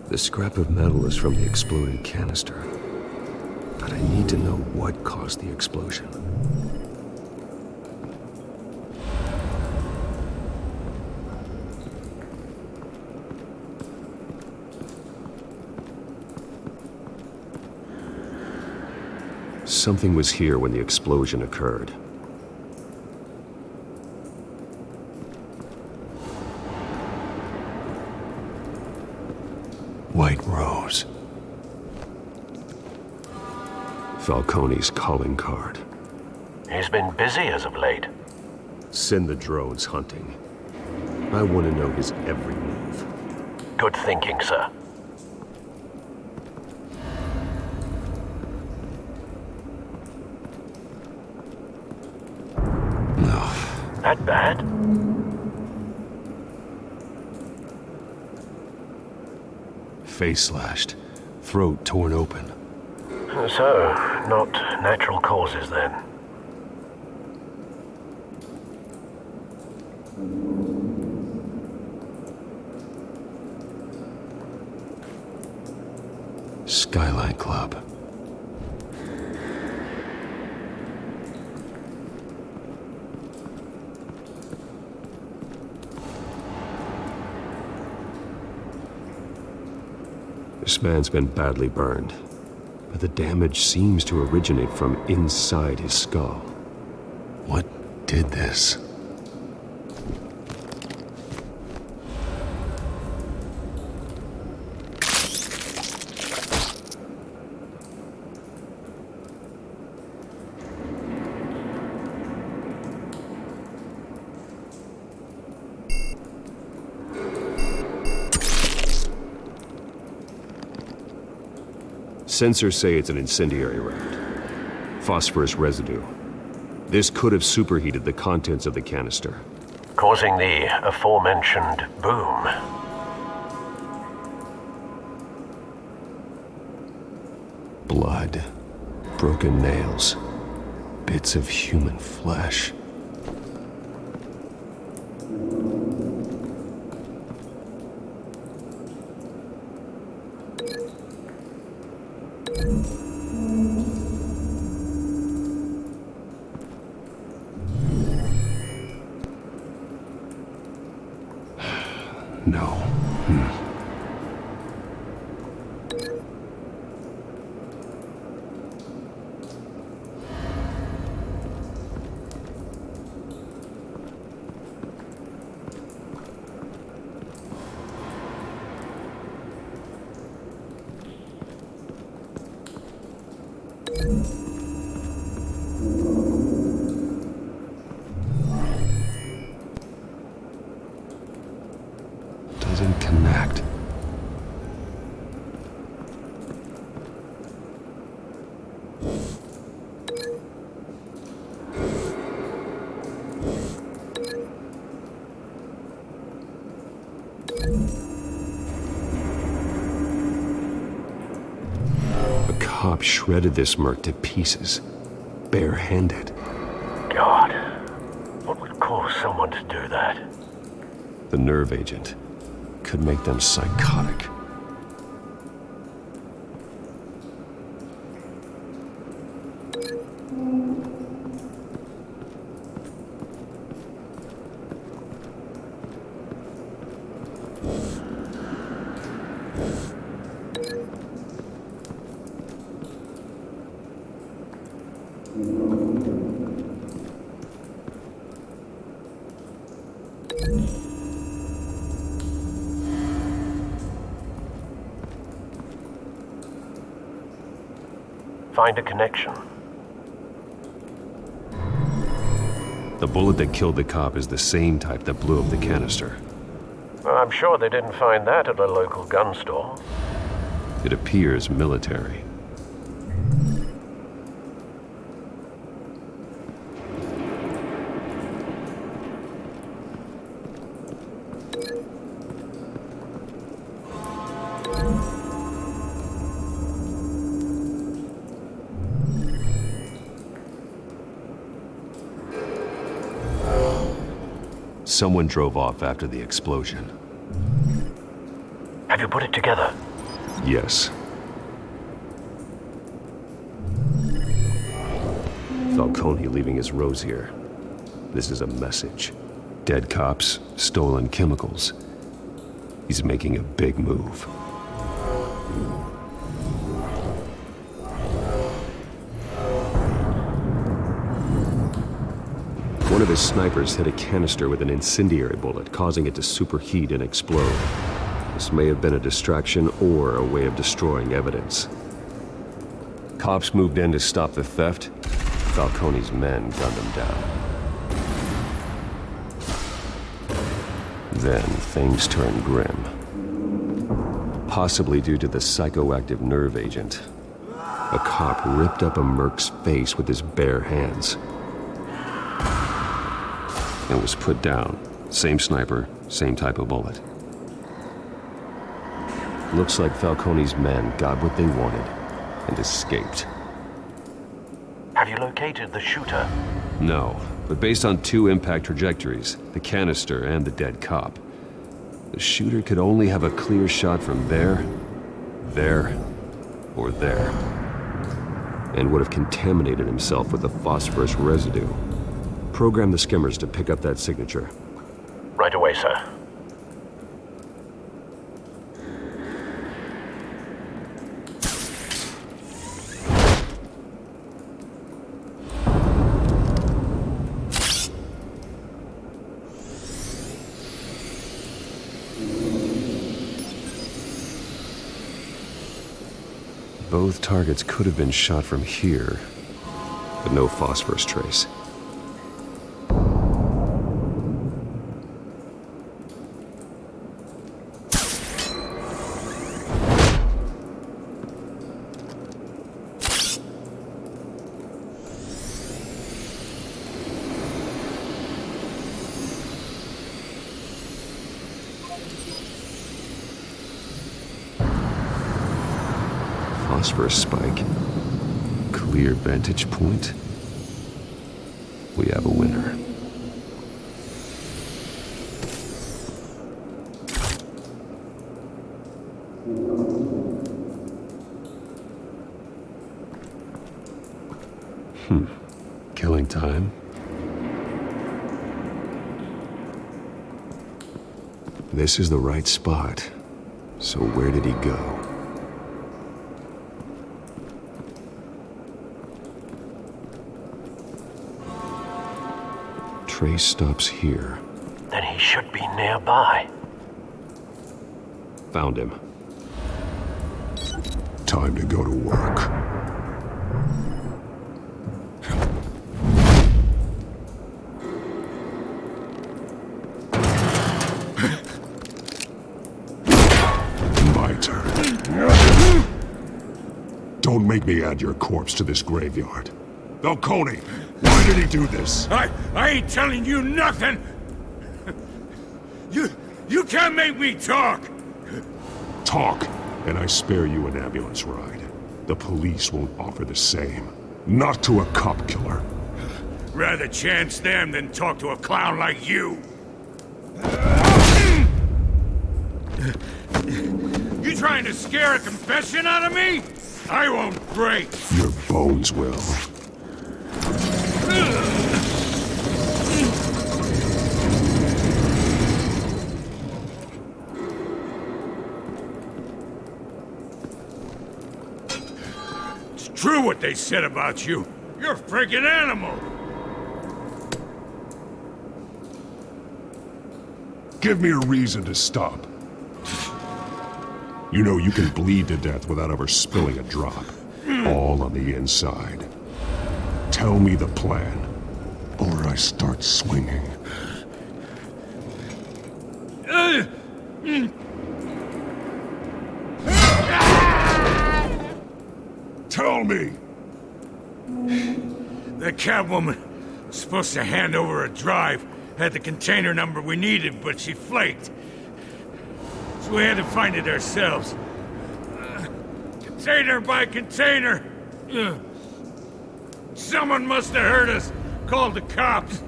The scrap of metal is from the exploded canister. But I need to know what caused the explosion. Something was here when the explosion occurred. White Rose. Falcone's calling card. He's been busy as of late. Send the drones hunting. I want to know his every move. Good thinking, sir. No. That bad? Face slashed, throat torn open. So, not natural causes then. Skyline Club. This man's been badly burned, but the damage seems to originate from inside his skull. What did this? Sensors say it's an incendiary round. Phosphorus residue. This could have superheated the contents of the canister, causing the aforementioned boom. Blood, broken nails, bits of human flesh. No. Doesn't connect. A cop shredded this merc to pieces, barehanded. God, what would cause someone to do that? The nerve agent could make them psychotic. Find a connection. The bullet that killed the cop is the same type that blew up the canister. Well, I'm sure they didn't find that at a local gun store. It appears military. Someone drove off after the explosion. Have you put it together? Yes. Falcone leaving his rose here. This is a message. Dead cops, stolen chemicals. He's making a big move. One of his snipers hit a canister with an incendiary bullet, causing it to superheat and explode. This may have been a distraction or a way of destroying evidence. Cops moved in to stop the theft. Falcone's men gunned them down. Then things turned grim. Possibly due to the psychoactive nerve agent. A cop ripped up a merc's face with his bare hands. And was put down. Same sniper, same type of bullet. Looks like Falcone's men got what they wanted and escaped. Have you located the shooter? No, but based on two impact trajectories, the canister and the dead cop, the shooter could only have a clear shot from there, or there, and would have contaminated himself with the phosphorus residue. Program the skimmers to pick up that signature. Right away, sir. Both targets could have been shot from here, but no phosphorus trace. Phosphorus spike. Clear vantage point. We have a winner. Killing time. This is the right spot. So where did he go? Trace stops here. Then he should be nearby. Found him. Time to go to work. My turn. Don't make me add your corpse to this graveyard. Falcone, why did he do this? I ain't telling you nothing! You can't make me talk! Talk, and I spare you an ambulance ride. The police won't offer the same. Not to a cop killer. Rather chance them than talk to a clown like you. You trying to scare a confession out of me? I won't break. Your bones will. It's true what they said about you. You're a freaking animal. Give me a reason to stop. You know you can bleed to death without ever spilling a drop. All on the inside. Tell me the plan, or I start swinging. Tell me! The Catwoman was supposed to hand over a drive, had the container number we needed, but she flaked. So we had to find it ourselves. Container by container. Someone must have heard us, called the cops.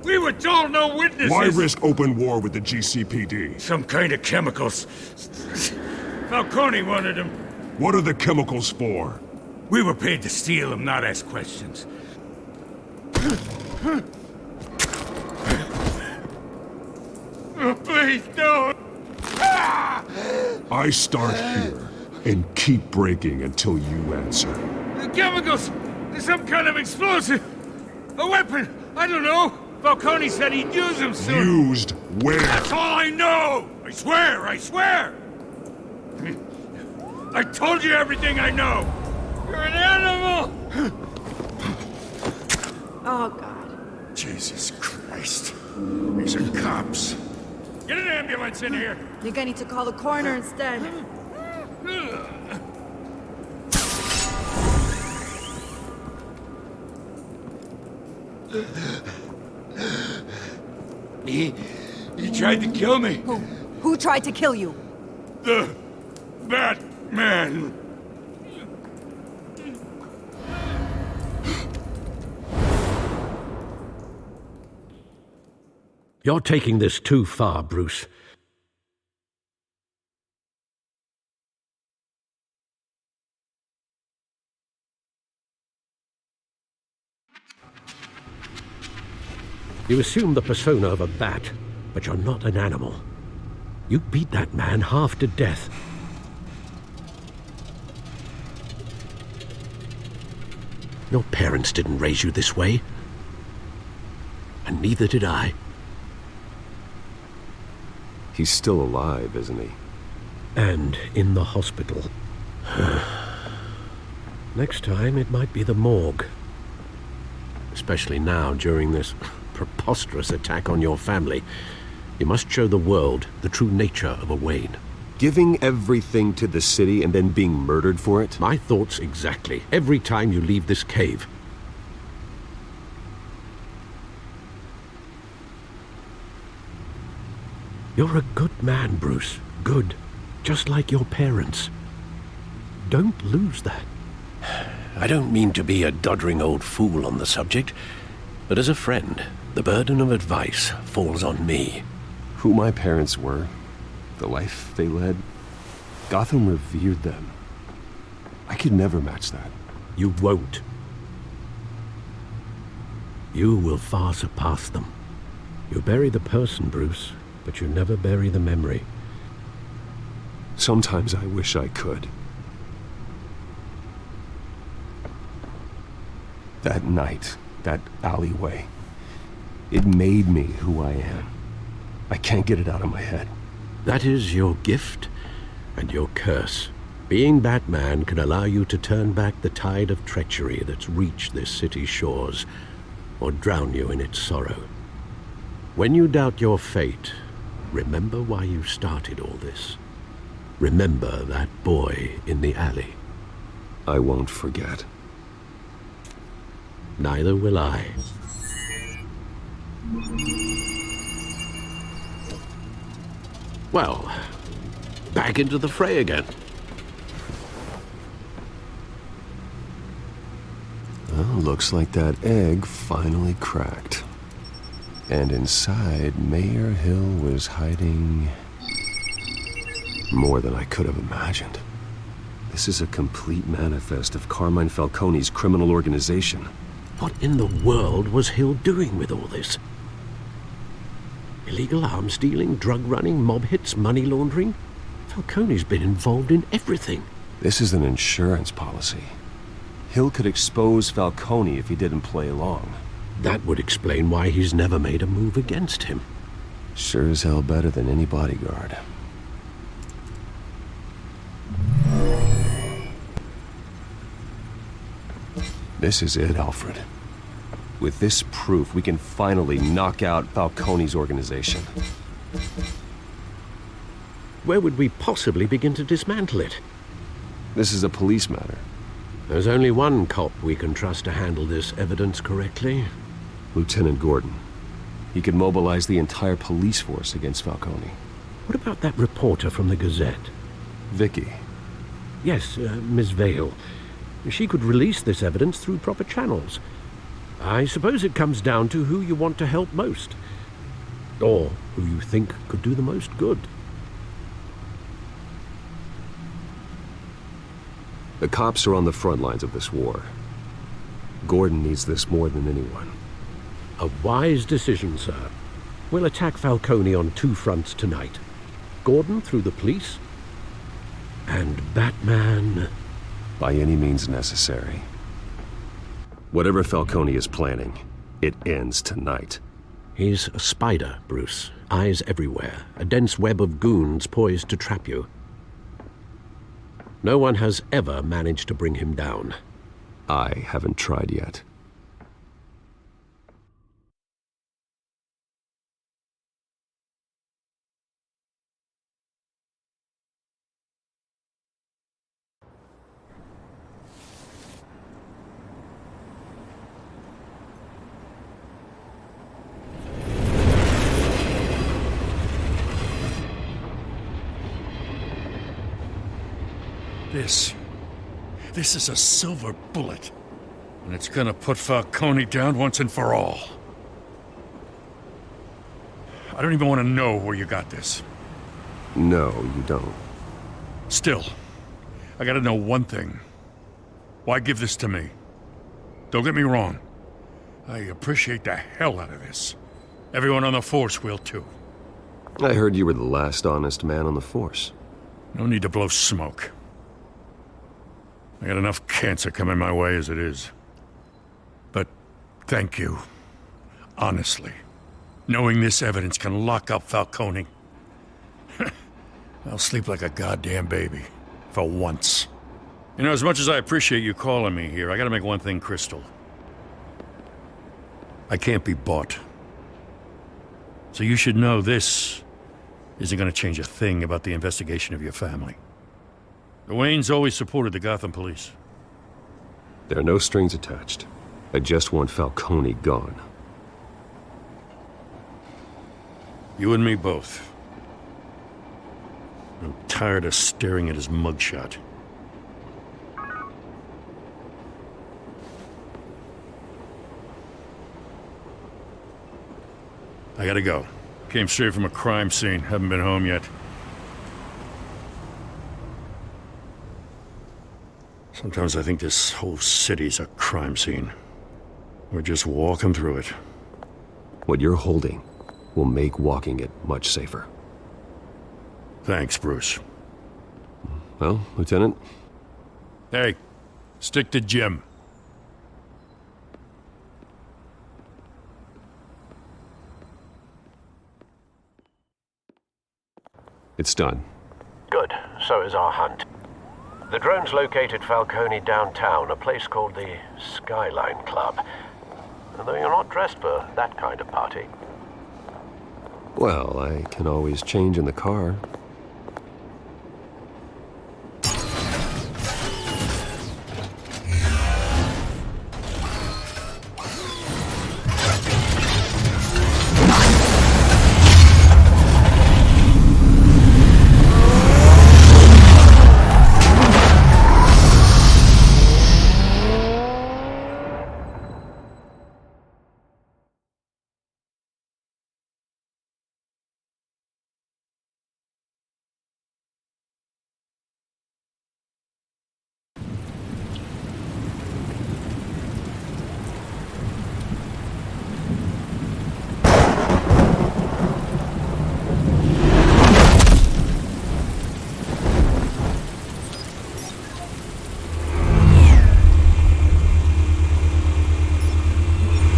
We were told no witnesses. Why risk open war with the GCPD? Some kind of chemicals. Falcone wanted them. What are the chemicals for? We were paid to steal them, not ask questions. Oh, please don't. I start here and keep breaking until you answer. The chemicals! There's some kind of explosive! A weapon! I don't know! Falcone said he'd use them soon! Used where? That's all I know! I swear! I swear! I told you everything I know! You're an animal! Oh, God. Jesus Christ. These are cops. Get an ambulance in here! Think I need to call the coroner instead. He tried to kill me. Who tried to kill you? The Batman. You're taking this too far, Bruce. You assume the persona of a bat, but you're not an animal. You beat that man half to death. Your parents didn't raise you this way. And neither did I. He's still alive, isn't he? And in the hospital. Next time, it might be the morgue. Especially now, during this preposterous attack on your family. You must show the world the true nature of a Wayne. Giving everything to the city and then being murdered for it? My thoughts exactly. Every time you leave this cave. You're a good man, Bruce. Good. Just like your parents. Don't lose that. I don't mean to be a doddering old fool on the subject, but as a friend, the burden of advice falls on me. Who my parents were, the life they led, Gotham revered them. I could never match that. You won't. You will far surpass them. You bury the person, Bruce, but you never bury the memory. Sometimes I wish I could. That night, that alleyway, it made me who I am. I can't get it out of my head. That is your gift and your curse. Being Batman can allow you to turn back the tide of treachery that's reached this city's shores, or drown you in its sorrow. When you doubt your fate, remember why you started all this. Remember that boy in the alley. I won't forget. Neither will I. Well, back into the fray again. Well, looks like that egg finally cracked. And inside, Mayor Hill was hiding more than I could have imagined. This is a complete manifest of Carmine Falcone's criminal organization. What in the world was Hill doing with all this? Illegal arms dealing, drug running, mob hits, money laundering? Falcone's been involved in everything. This is an insurance policy. Hill could expose Falcone if he didn't play along. That would explain why he's never made a move against him. Sure as hell better than any bodyguard. This is it, Alfred. With this proof, we can finally knock out Falcone's organization. Where would we possibly begin to dismantle it? This is a police matter. There's only one cop we can trust to handle this evidence correctly. Lieutenant Gordon. He could mobilize the entire police force against Falcone. What about that reporter from the Gazette? Vicky. Yes, Miss Vale. She could release this evidence through proper channels. I suppose it comes down to who you want to help most. Or who you think could do the most good. The cops are on the front lines of this war. Gordon needs this more than anyone. A wise decision, sir. We'll attack Falcone on two fronts tonight. Gordon through the police, and Batman... by any means necessary. Whatever Falcone is planning, it ends tonight. He's a spider, Bruce. Eyes everywhere. A dense web of goons poised to trap you. No one has ever managed to bring him down. I haven't tried yet. This is a silver bullet. And it's gonna put Falcone down once and for all. I don't even want to know where you got this. No, you don't. Still, I gotta know one thing. Why give this to me? Don't get me wrong. I appreciate the hell out of this. Everyone on the force will too. I heard you were the last honest man on the force. No need to blow smoke. I got enough cancer coming my way as it is. But thank you. Honestly. Knowing this evidence can lock up Falcone. I'll sleep like a goddamn baby. For once. You know, as much as I appreciate you calling me here, I gotta make one thing crystal. I can't be bought. So you should know this isn't gonna change a thing about the investigation of your family. The Waynes always supported the Gotham police. There are no strings attached. I just want Falcone gone. You and me both. I'm tired of staring at his mugshot. I gotta go. Came straight from a crime scene. Haven't been home yet. Sometimes I think this whole city's a crime scene. We're just walking through it. What you're holding will make walking it much safer. Thanks, Bruce. Well, Lieutenant? Hey, stick to Jim. It's done. Good. So is our hunt. The drone's located Falcone downtown, a place called the Skyline Club. Though you're not dressed for that kind of party. Well, I can always change in the car.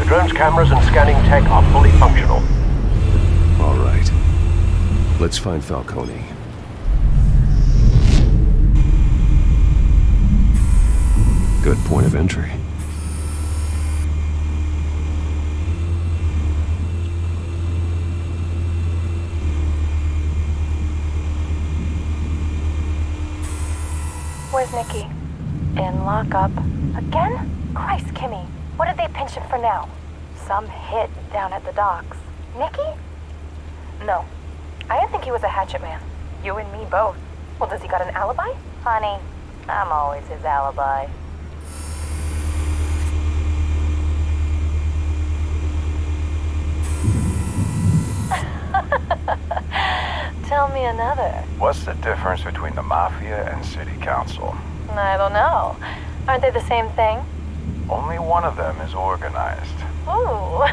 Drone's cameras and scanning tech are fully functional. All right. Let's find Falcone. Good point of entry. Where's Nicky? In lockup. Again? Christ, Kimmy. What did they pinch him for now? Some hit down at the docks. Nicky? No. I didn't think he was a hatchet man. You and me both. Well, does he got an alibi? Honey, I'm always his alibi. Tell me another. What's the difference between the Mafia and City Council? I don't know. Aren't they the same thing? Only one of them is organized. Ooh,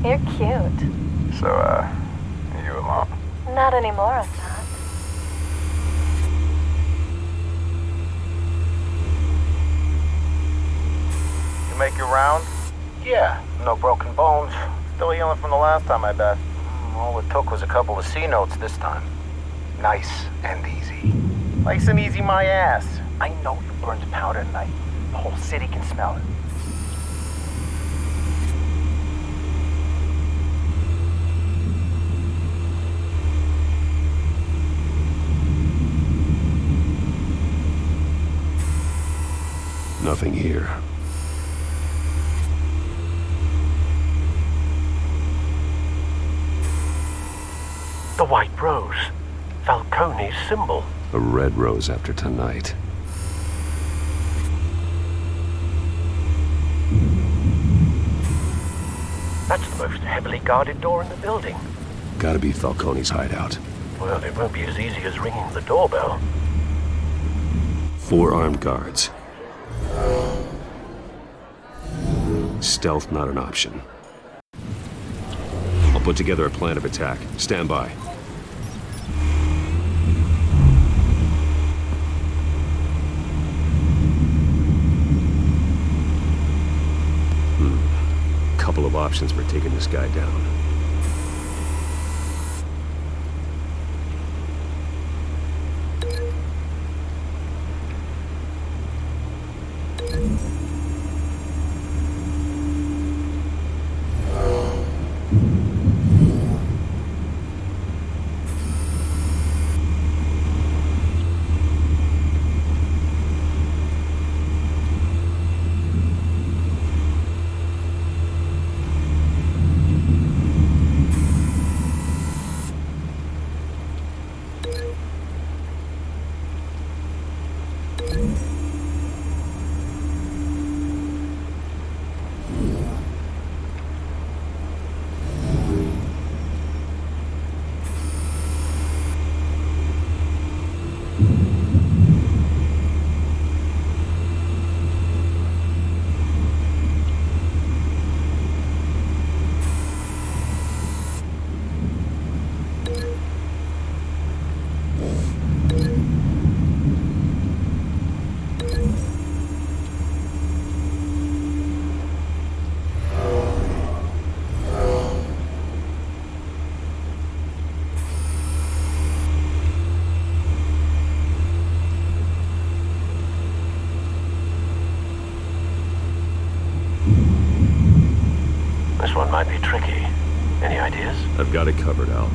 you're cute. So, you alone? Not anymore, I'm not. You make your round? Yeah, no broken bones. Still healing from the last time, I bet. All it took was a couple of C notes this time. Nice and easy. Nice and easy my ass. I know you burned powder tonight. The whole city can smell it. Nothing here. The white rose. Falcone's symbol. A red rose after tonight. That's the most heavily guarded door in the building. Gotta be Falcone's hideout. Well, it won't be as easy as ringing the doorbell. 4 armed guards. Stealth not an option. I'll put together a plan of attack. Stand by. Couple of options for taking this guy down. This one might be tricky. Any ideas? I've got it covered, Al.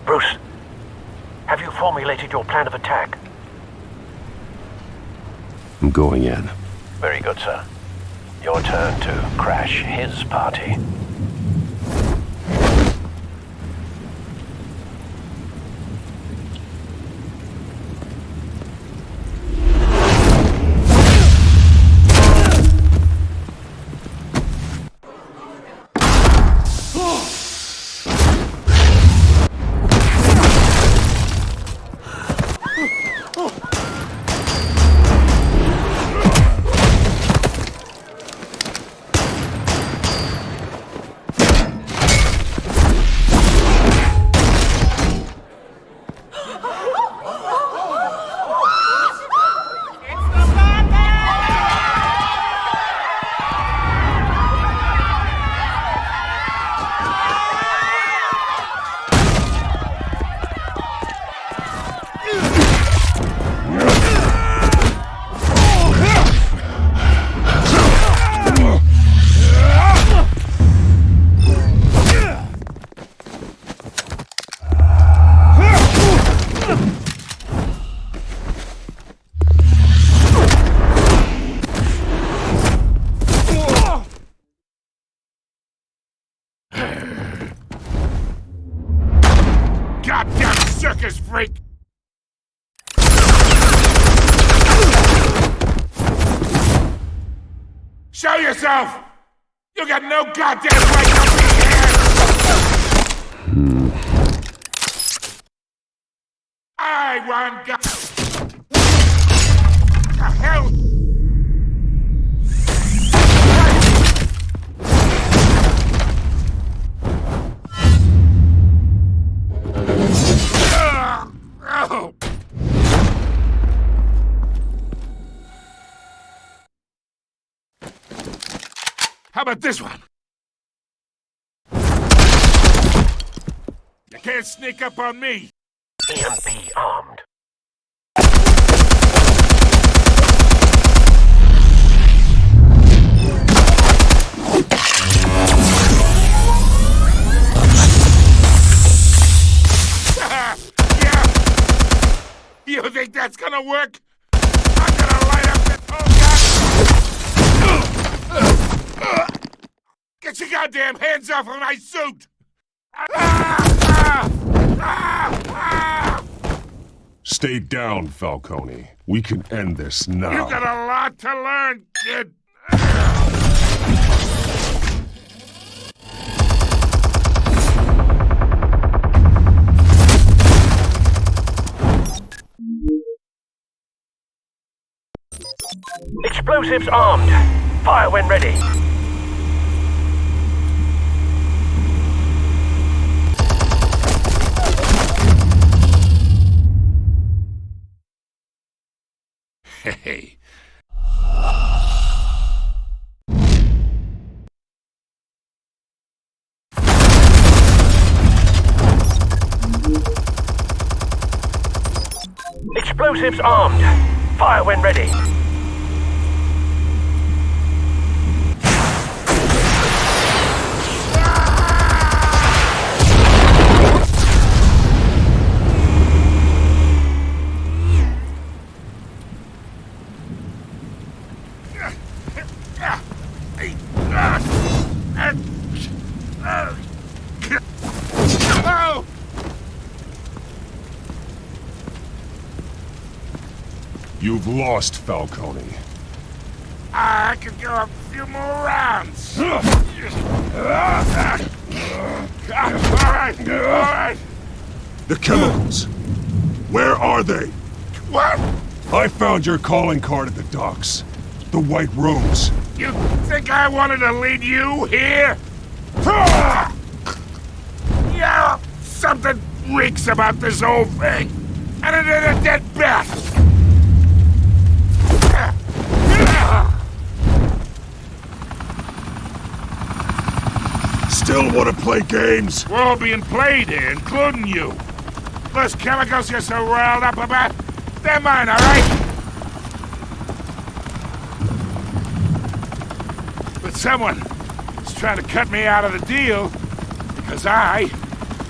Bruce, have you formulated your plan of attack? I'm going in. Very good, sir. Your turn to crash his party. Goddamn circus freak! Show yourself! You got no goddamn right to be here! I want God. The hell? Oh. How about this one? You can't sneak up on me. EMP armed. Yeah. You think that's gonna work? I'm gonna light up this whole guy. Get your goddamn hands off of my suit! Stay down, Falcone. We can end this now. You got a lot to learn, kid. Explosives armed. Fire when ready. Hey. Explosives armed. Fire when ready. You've lost, Falcone. I could go a few more rounds. All right. The chemicals. Where are they? What? I found your calling card at the docks. The White Rose. You think I wanted to lead you here? Yeah, something reeks about this whole thing. And it ain't a dead bat. still want to play games? We're all being played here, including you. Those chemicals you're so riled up about, they're mine, all right? But someone is trying to cut me out of the deal because I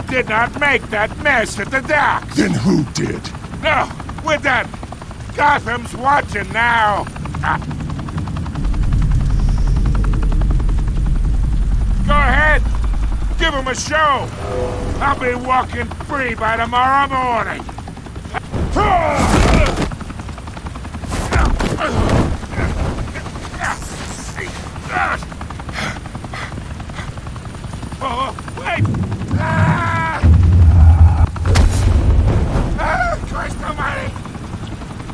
did not make that mess at the docks. Then who did? No, we're done. Gotham's watching now. Go ahead. Give him a show. I'll be walking free by tomorrow morning. Oh, wait! Christ almighty!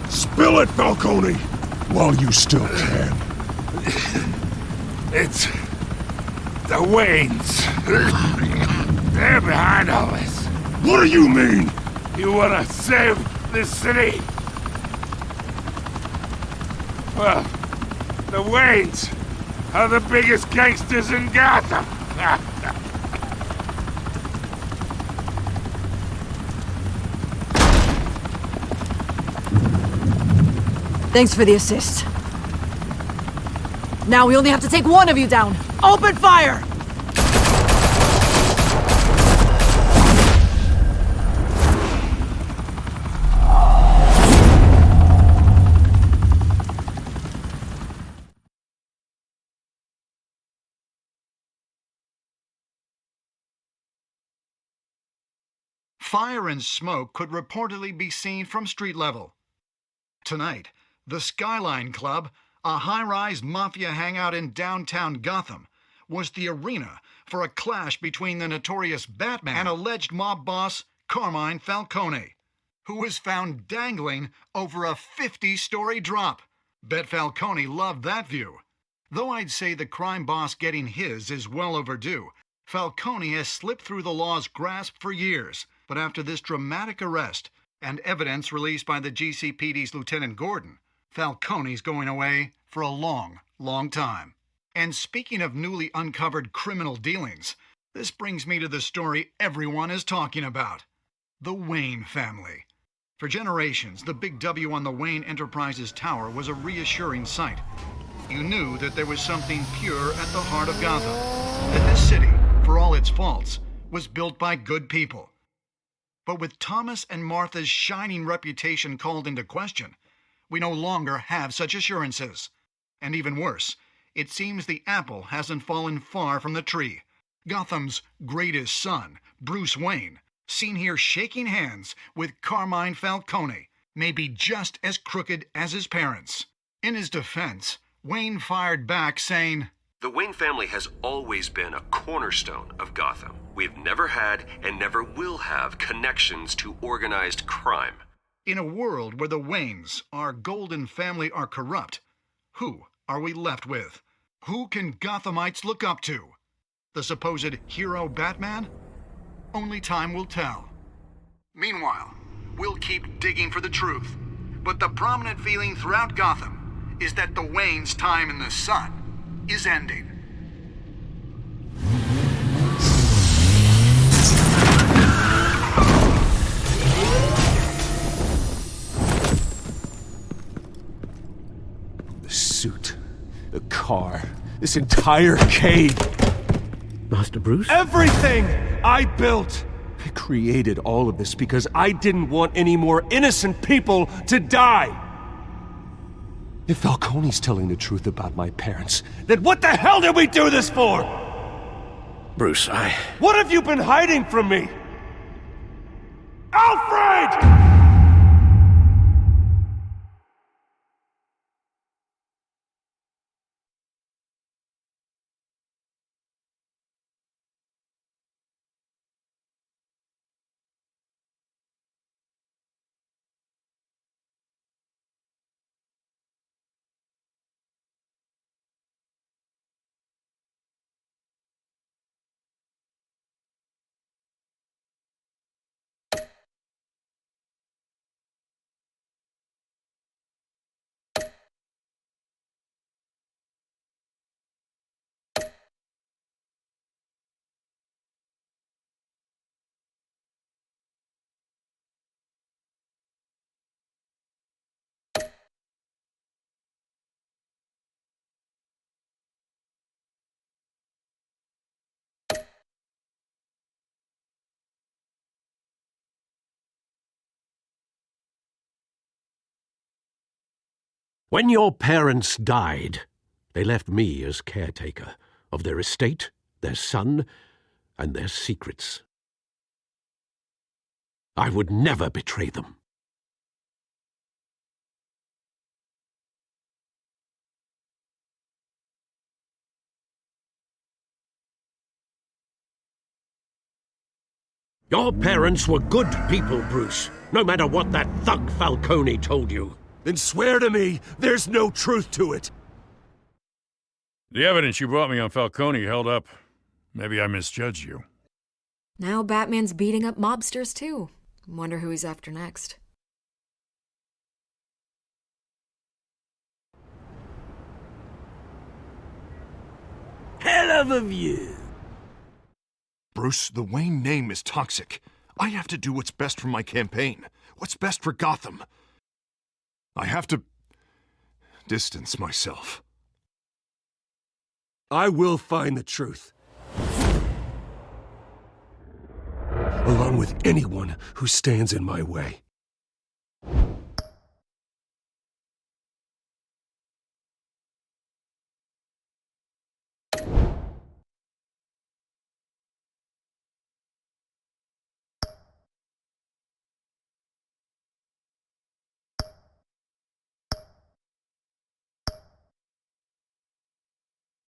Spill it, Falcone! While you still can. It's the Waynes. They're behind all this. What do you mean? You wanna save this city? Well, the Waynes are the biggest gangsters in Gotham. Thanks for the assist. Now we only have to take one of you down. Open fire! Fire and smoke could reportedly be seen from street level. Tonight, the Skyline Club, a high-rise mafia hangout in downtown Gotham, was the arena for a clash between the notorious Batman and alleged mob boss Carmine Falcone, who was found dangling over a 50-story drop. Bet Falcone loved that view. Though I'd say the crime boss getting his is well overdue, Falcone has slipped through the law's grasp for years. But after this dramatic arrest and evidence released by the GCPD's Lieutenant Gordon, Falcone's going away for a long, long time. And speaking of newly uncovered criminal dealings, this brings me to the story everyone is talking about. The Wayne family. For generations, the big W on the Wayne Enterprises Tower was a reassuring sight. You knew that there was something pure at the heart of Gotham. That this city, for all its faults, was built by good people. But with Thomas and Martha's shining reputation called into question, we no longer have such assurances. And even worse, it seems the apple hasn't fallen far from the tree. Gotham's greatest son, Bruce Wayne, seen here shaking hands with Carmine Falcone, may be just as crooked as his parents. In his defense, Wayne fired back saying, "The Wayne family has always been a cornerstone of Gotham. We've never had and never will have connections to organized crime." In a world where the Waynes, our golden family, are corrupt, who are we left with? Who can Gothamites look up to? The supposed hero Batman? Only time will tell. Meanwhile, we'll keep digging for the truth. But the prominent feeling throughout Gotham is that the Waynes' time in the sun is ending. The suit, the car, this entire cave. Master Bruce? Everything I built! I created all of this because I didn't want any more innocent people to die! If Falcone's telling the truth about my parents, then what the hell did we do this for? Bruce, What have you been hiding from me? Alfred! When your parents died, they left me as caretaker of their estate, their son, and their secrets. I would never betray them. Your parents were good people, Bruce, no matter what that thug Falcone told you. Then swear to me there's no truth to it. The evidence you brought me on Falcone held up. Maybe I misjudged you. Now Batman's beating up mobsters, too. Wonder who he's after next. Hell of a view. Bruce, the Wayne name is toxic. I have to do what's best for my campaign. What's best for Gotham. I have to distance myself. I will find the truth. Along with anyone who stands in my way.